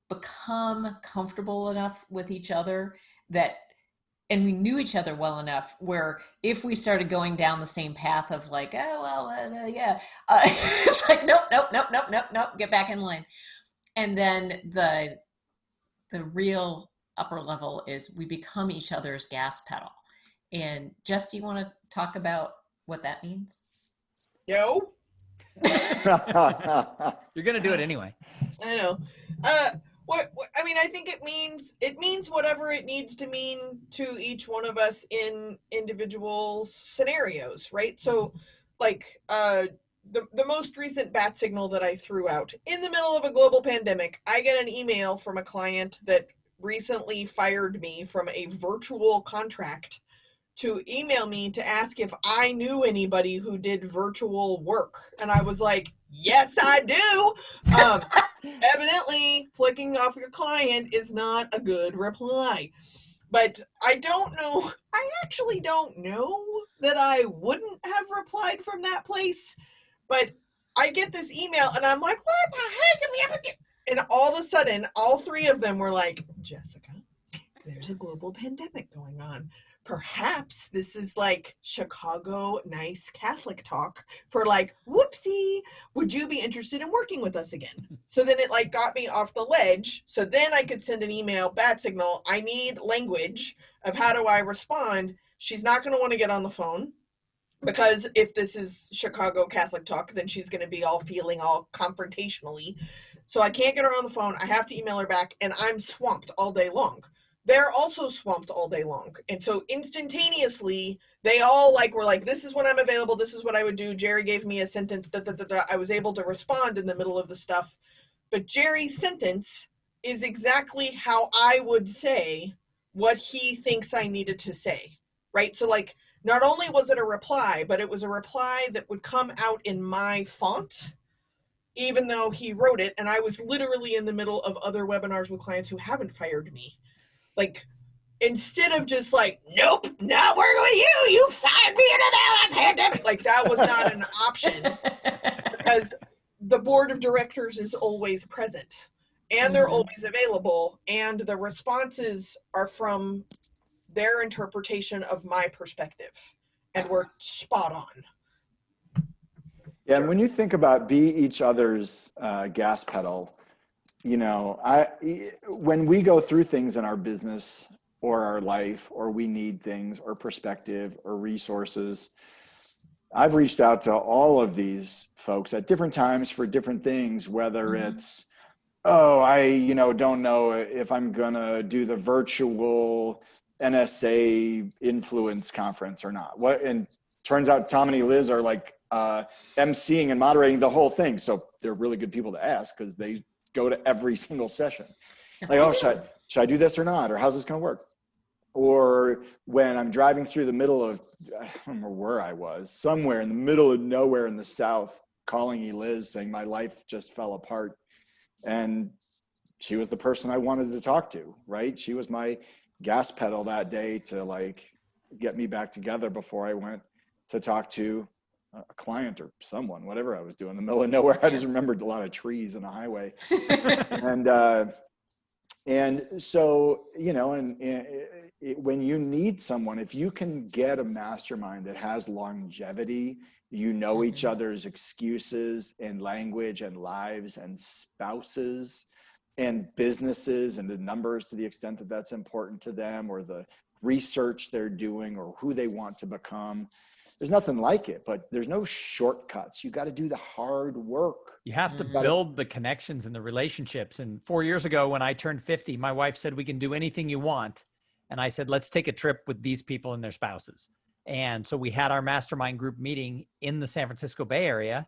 [SPEAKER 2] become comfortable enough with each other and we knew each other well enough where if we started going down the same path of like, it's like, nope, get back in line. And then the real upper level is we become each other's gas pedal. And Jess, do you want to talk about what that means?
[SPEAKER 1] No.
[SPEAKER 3] You're going to do it anyway.
[SPEAKER 1] I know. What I mean, I think it means whatever it needs to mean to each one of us in individual scenarios, right? So, like the most recent bat signal that I threw out in the middle of a global pandemic, I get an email from a client that recently fired me from a virtual contract to email me to ask if I knew anybody who did virtual work. And I was like, yes, I do. evidently flicking off your client is not a good reply. But I don't know. I actually don't know that I wouldn't have replied from that place. But I get this email and I'm like, what the heck am I ever doing? And all of a sudden, all three of them were like, Jessica, there's a global pandemic going on. Perhaps this is like Chicago nice Catholic talk for like, whoopsie, would you be interested in working with us again? So then it like got me off the ledge. So then I could send an email, bat signal. I need language of how do I respond? She's not going to want to get on the phone because if this is Chicago Catholic talk, then she's going to be all feeling all confrontationally. So I can't get her on the phone. I have to email her back and I'm swamped all day long. They're also swamped all day long. And so instantaneously, they all like were like, this is when I'm available. This is what I would do. Jerry gave me a sentence. I was able to respond in the middle of the stuff. But Jerry's sentence is exactly how I would say what he thinks I needed to say, right? So like, not only was it a reply, but it was a reply that would come out in my font, even though he wrote it. And I was literally in the middle of other webinars with clients who haven't fired me. Like, instead of just like, nope, not working with you, you fired me in the middle of a pandemic. Like, that was not an option because the board of directors is always present and they're always available. And the responses are from their interpretation of my perspective and we're spot on.
[SPEAKER 4] Yeah, and when you think about be each other's gas pedal, you know, when we go through things in our business or our life, or we need things or perspective or resources, I've reached out to all of these folks at different times for different things, whether it's, oh, I, don't know if I'm going to do the virtual NSA influence conference or not. And turns out Tom and Liz are like emceeing and moderating the whole thing. So they're really good people to ask because they go to every single session. Like, oh, should I do this or not? Or how's this going to work? Or when I'm driving through the middle of, I don't remember where I was, somewhere in the middle of nowhere in the South, calling Liz saying my life just fell apart. And she was the person I wanted to talk to, right? She was my gas pedal that day to like get me back together before I went to talk to a client or someone, whatever I was doing in the middle of nowhere. I just remembered a lot of trees and a highway. And so, when you need someone, if you can get a mastermind that has longevity, each other's excuses and language and lives and spouses and businesses and the numbers to the extent that that's important to them, or the research they're doing or who they want to become. There's nothing like it, but there's no shortcuts. You got to do the hard work.
[SPEAKER 3] You have to build the connections and the relationships. And 4 years ago, when I turned 50, my wife said, we can do anything you want. And I said, let's take a trip with these people and their spouses. And so we had our mastermind group meeting in the San Francisco Bay Area.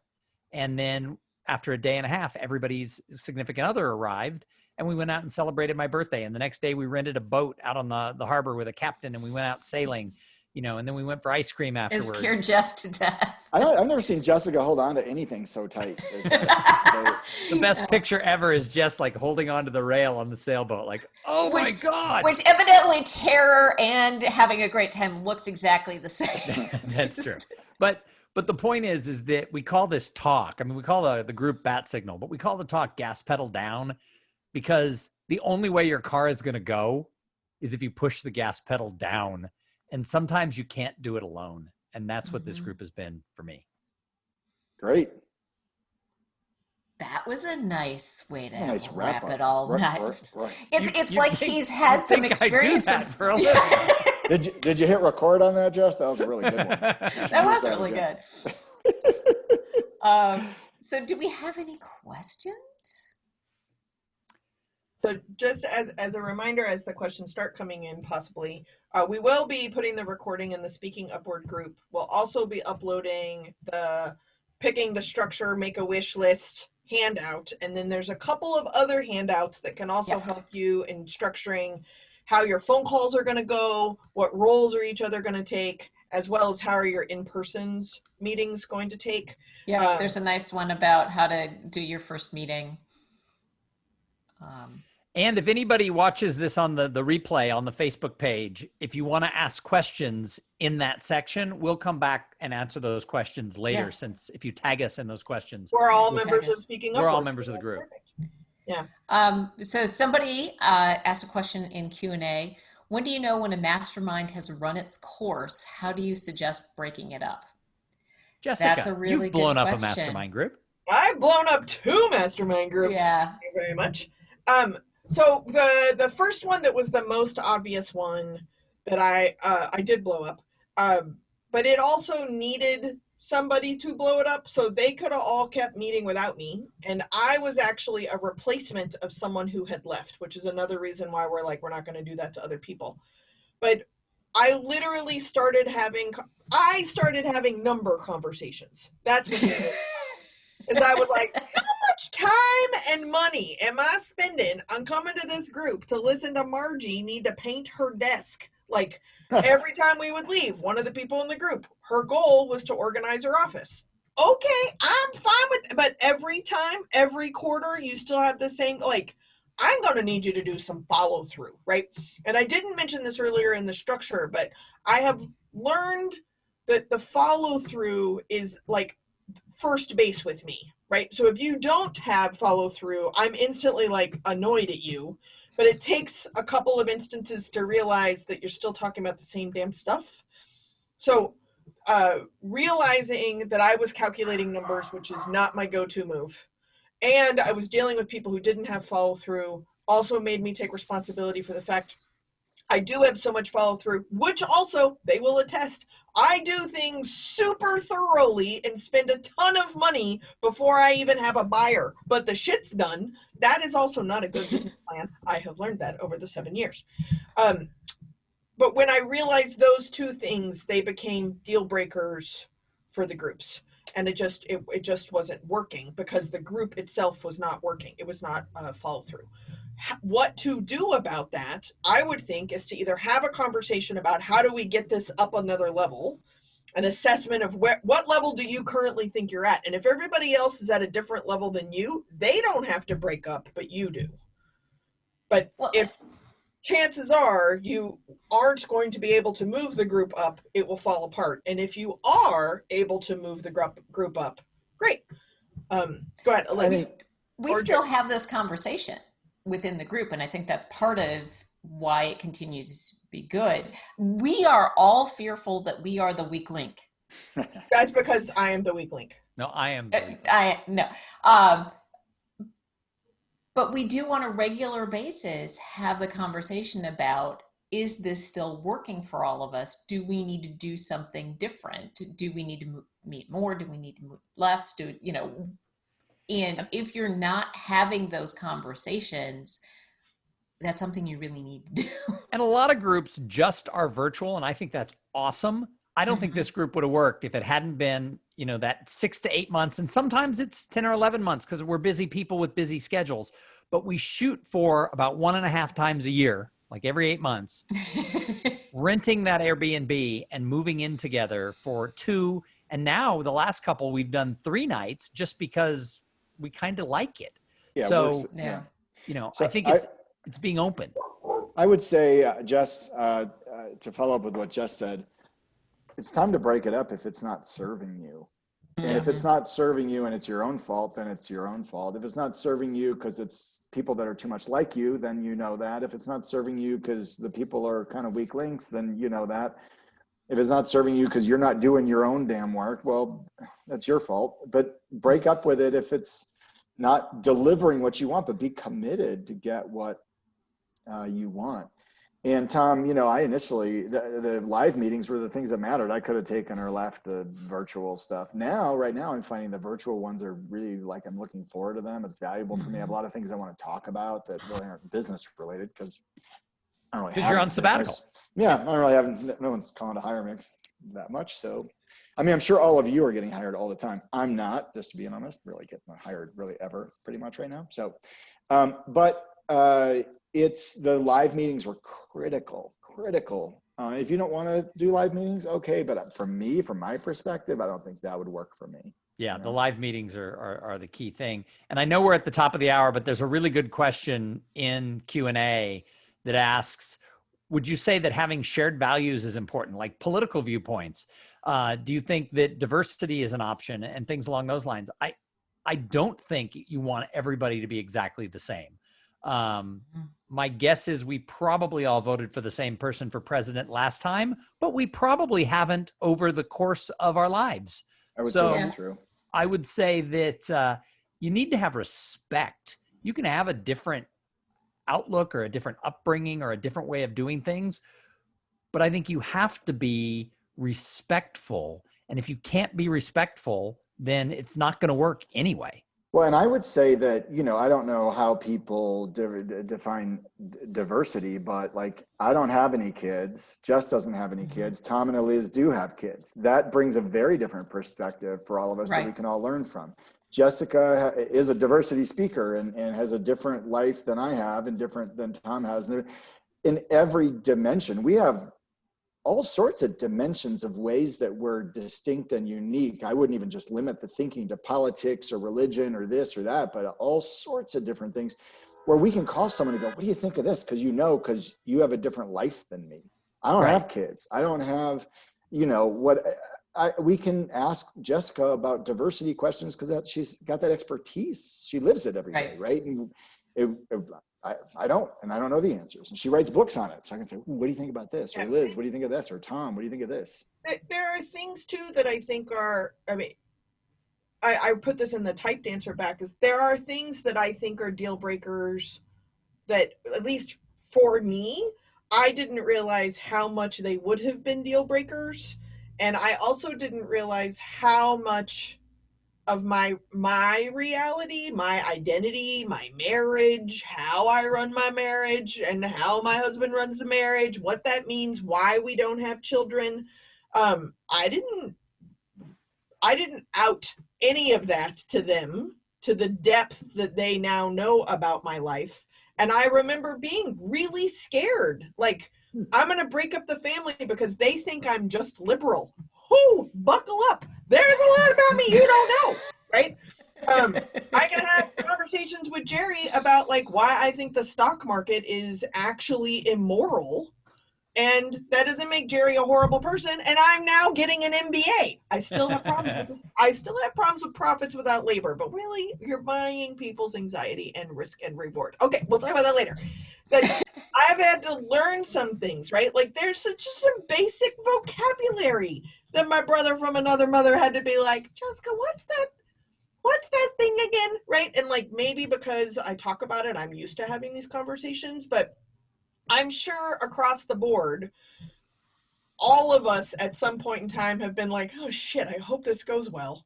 [SPEAKER 3] And then after a day and a half, everybody's significant other arrived. And we went out and celebrated my birthday. And the next day we rented a boat out on the harbor with a captain and we went out sailing. And then we went for ice cream afterwards.
[SPEAKER 2] It scared Jess to death.
[SPEAKER 4] I've never seen Jessica hold on to anything so tight.
[SPEAKER 3] The best picture ever is Jess like holding onto the rail on the sailboat, like, my God.
[SPEAKER 2] Which evidently terror and having a great time looks exactly the same.
[SPEAKER 3] That's true. But the point is that we call this talk. I mean, we call the group bat signal, but we call the talk gas pedal down because the only way your car is going to go is if you push the gas pedal down. And sometimes you can't do it alone. And that's what this group has been for me.
[SPEAKER 4] Great.
[SPEAKER 2] That was a nice way to
[SPEAKER 4] wrap
[SPEAKER 2] it all night.
[SPEAKER 4] Right.
[SPEAKER 2] It's like he's had some experience.
[SPEAKER 4] Did you hit record on that, Jess? That was a really good one.
[SPEAKER 2] That was really good. So do we have any questions?
[SPEAKER 1] So just as a reminder, as the questions start coming in, possibly, we will be putting the recording in the Speaking Upward group. We'll also be uploading picking the structure, make a wish list handout. And then there's a couple of other handouts that can also help you in structuring how your phone calls are going to go, what roles are each other going to take, as well as how are your in-person meetings going to take.
[SPEAKER 2] Yeah, there's a nice one about how to do your first meeting.
[SPEAKER 3] And if anybody watches this on the replay on the Facebook page, if you want to ask questions in that section, we'll come back and answer those questions later. Since if you tag us in those questions,
[SPEAKER 1] we're all members of Speaking Up.
[SPEAKER 3] We're all members of the group.
[SPEAKER 1] Perfect. Yeah.
[SPEAKER 2] So somebody asked a question in Q&A. When do you know when a mastermind has run its course? How do you suggest breaking it up?
[SPEAKER 3] Jessica,
[SPEAKER 2] that's a really
[SPEAKER 3] you've blown
[SPEAKER 2] good
[SPEAKER 3] up
[SPEAKER 2] question.
[SPEAKER 3] a mastermind group.
[SPEAKER 1] I've blown up 2 mastermind groups.
[SPEAKER 2] Yeah.
[SPEAKER 1] Thank you very much. So the first one that was the most obvious one that I did blow up, but it also needed somebody to blow it up, so they could have all kept meeting without me, and I was actually a replacement of someone who had left, which is another reason why we're like, we're not going to do that to other people. But I literally started having number conversations. That's what it is. Is I was like, how much time and money am I spending on coming to this group to listen to Margie need to paint her desk? Like, every time we would leave, one of the people in the group, her goal was to organize her office. Okay, I'm fine with it. But every time, every quarter, you still have the same, like, I'm going to need you to do some follow through, right? And I didn't mention this earlier in the structure, but I have learned that the follow through is like first base with me, right? So if you don't have follow through, I'm instantly like annoyed at you, but it takes a couple of instances to realize that you're still talking about the same damn stuff. So realizing that I was calculating numbers, which is not my go-to move, and I was dealing with people who didn't have follow through, also made me take responsibility for the fact I do have so much follow through, which also they will attest. I do things super thoroughly and spend a ton of money before I even have a buyer, but the shit's done. That is also not a good business plan. I have learned that over the 7 years. But when I realized those 2 things, they became deal breakers for the groups. And it just wasn't working because the group itself was not working. It was not follow through. What to do about that, I would think, is to either have a conversation about how do we get this up another level, an assessment of what level do you currently think you're at. And if everybody else is at a different level than you, they don't have to break up, but you do. But if chances are you aren't going to be able to move the group up, it will fall apart. And if you are able to move the group up, great. Go ahead, Elise.
[SPEAKER 2] We still have this conversation within the group, and I think that's part of why it continues to be good. We are all fearful that we are the weak link.
[SPEAKER 1] That's because I am the weak link.
[SPEAKER 3] No, I am the weak link.
[SPEAKER 2] But we do on a regular basis have the conversation about, is this still working for all of us? Do we need to do something different? Do we need to meet more? Do we need to move less? And if you're not having those conversations, that's something you really need to do.
[SPEAKER 3] And a lot of groups just are virtual, and I think that's awesome. I don't think this group would have worked if it hadn't been, that 6 to 8 months. And sometimes it's 10 or 11 months because we're busy people with busy schedules. But we shoot for about 1.5 times a year, like every 8 months, renting that Airbnb and moving in together for 2. And now the last couple, we've done 3 nights just because we kind of like it.
[SPEAKER 4] Yeah.
[SPEAKER 3] So,
[SPEAKER 4] So
[SPEAKER 3] I think it's being open.
[SPEAKER 4] I would say, Jess, to follow up with what Jess said, it's time to break it up if it's not serving you. And if it's not serving you and it's your own fault, then it's your own fault. If it's not serving you because it's people that are too much like you, then you know that. If it's not serving you because the people are kind of weak links, then you know that. If it's not serving you because you're not doing your own damn work, well, that's your fault. But break up with it if it's not delivering what you want, but be committed to get what you want. And Tom, I initially, the live meetings were the things that mattered. I could have taken or left the virtual stuff. Right now I'm finding the virtual ones are really I'm looking forward to them. It's valuable for me. I have a lot of things I want to talk about that really aren't business related because I don't really
[SPEAKER 3] because you're on sabbatical.
[SPEAKER 4] Yeah, I don't really have, no one's calling to hire me that much. So, I'm sure all of you are getting hired all the time. I'm not, just to be honest, really getting hired really ever pretty much right now. So, it's the live meetings were critical. If you don't want to do live meetings, okay. But for me, from my perspective, I don't think that would work for me.
[SPEAKER 3] Yeah,
[SPEAKER 4] You
[SPEAKER 3] the
[SPEAKER 4] know?
[SPEAKER 3] live meetings are the key thing. And I know we're at the top of the hour, but there's a really good question in Q&A that asks, would you say that having shared values is important, like political viewpoints? Do you think that diversity is an option and things along those lines? I don't think you want everybody to be exactly the same. My guess is we probably all voted for the same person for president last time, but we probably haven't over the course of our lives.
[SPEAKER 4] I would
[SPEAKER 3] So
[SPEAKER 4] say that's true.
[SPEAKER 3] I would say that you need to have respect. You can have a different outlook or a different upbringing or a different way of doing things, but I think you have to be respectful. And if you can't be respectful, then it's not going to work anyway.
[SPEAKER 4] Well, and I would say that, I don't know how people define diversity, but like, I don't have any kids. Jess doesn't have any kids. Tom and Eliz do have kids. That brings a very different perspective for all of us that we can all learn from. Jessica is a diversity speaker and has a different life than I have and different than Tom has. In every dimension, we have all sorts of dimensions of ways that we're distinct and unique. I wouldn't even just limit the thinking to politics or religion or this or that, but all sorts of different things where we can call someone and go, what do you think of this? Because you have a different life than me. I don't have kids. I don't have, we can ask Jessica about diversity questions because she's got that expertise. She lives it every day, right? And I don't know the answers. And she writes books on it. So I can say, what do you think about this? Or Liz, what do you think of this? Or Tom, what do you think of this?
[SPEAKER 1] There are things too that I think are, I put this in the typed answer back, is there are things that I think are deal breakers that, at least for me, I didn't realize how much they would have been deal breakers. And I also didn't realize how much of my reality, my identity, my marriage, how I run my marriage and how my husband runs the marriage, what that means, why we don't have children. I didn't out any of that to them to the depth that they now know about my life. And I remember being really scared. Like, I'm going to break up the family because they think I'm just liberal. Whoo, buckle up. There's a lot about me you don't know, right? I can have conversations with Jerry about like why I think the stock market is actually immoral. And that doesn't make Jerry a horrible person. And I'm now getting an MBA. I still have problems with this. I still have problems with profits without labor. But really, you're buying people's anxiety and risk and reward. Okay, we'll talk about that later. But I've had to learn some things, right? Like there's just some basic vocabulary that my brother from another mother had to be like, Jessica, what's that thing again? Right? And like maybe because I talk about it, I'm used to having these conversations, but I'm sure across the board, all of us at some point in time have been like, oh shit, I hope this goes well.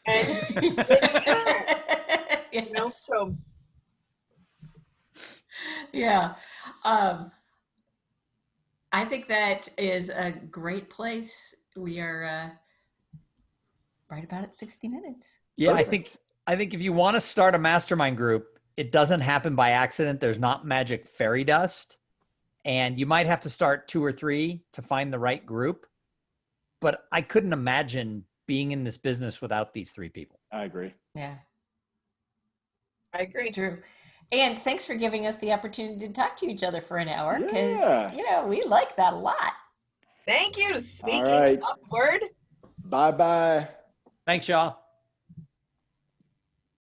[SPEAKER 1] And
[SPEAKER 2] yes.
[SPEAKER 1] So
[SPEAKER 2] yeah. I think that is a great place. We are right about at 60 minutes.
[SPEAKER 3] Yeah,
[SPEAKER 4] Perfect.
[SPEAKER 3] I think if you want to start a mastermind group, it doesn't happen by accident. There's not magic fairy dust. And you might have to start 2 or 3 to find the right group. But I couldn't imagine being in this business without these 3 people.
[SPEAKER 4] I agree.
[SPEAKER 2] Yeah.
[SPEAKER 1] I agree.
[SPEAKER 2] It's true. And thanks for giving us the opportunity to talk to each other for an hour because, we like that a lot.
[SPEAKER 1] Thank you. Speaking upward.
[SPEAKER 4] Bye-bye.
[SPEAKER 3] Thanks, y'all.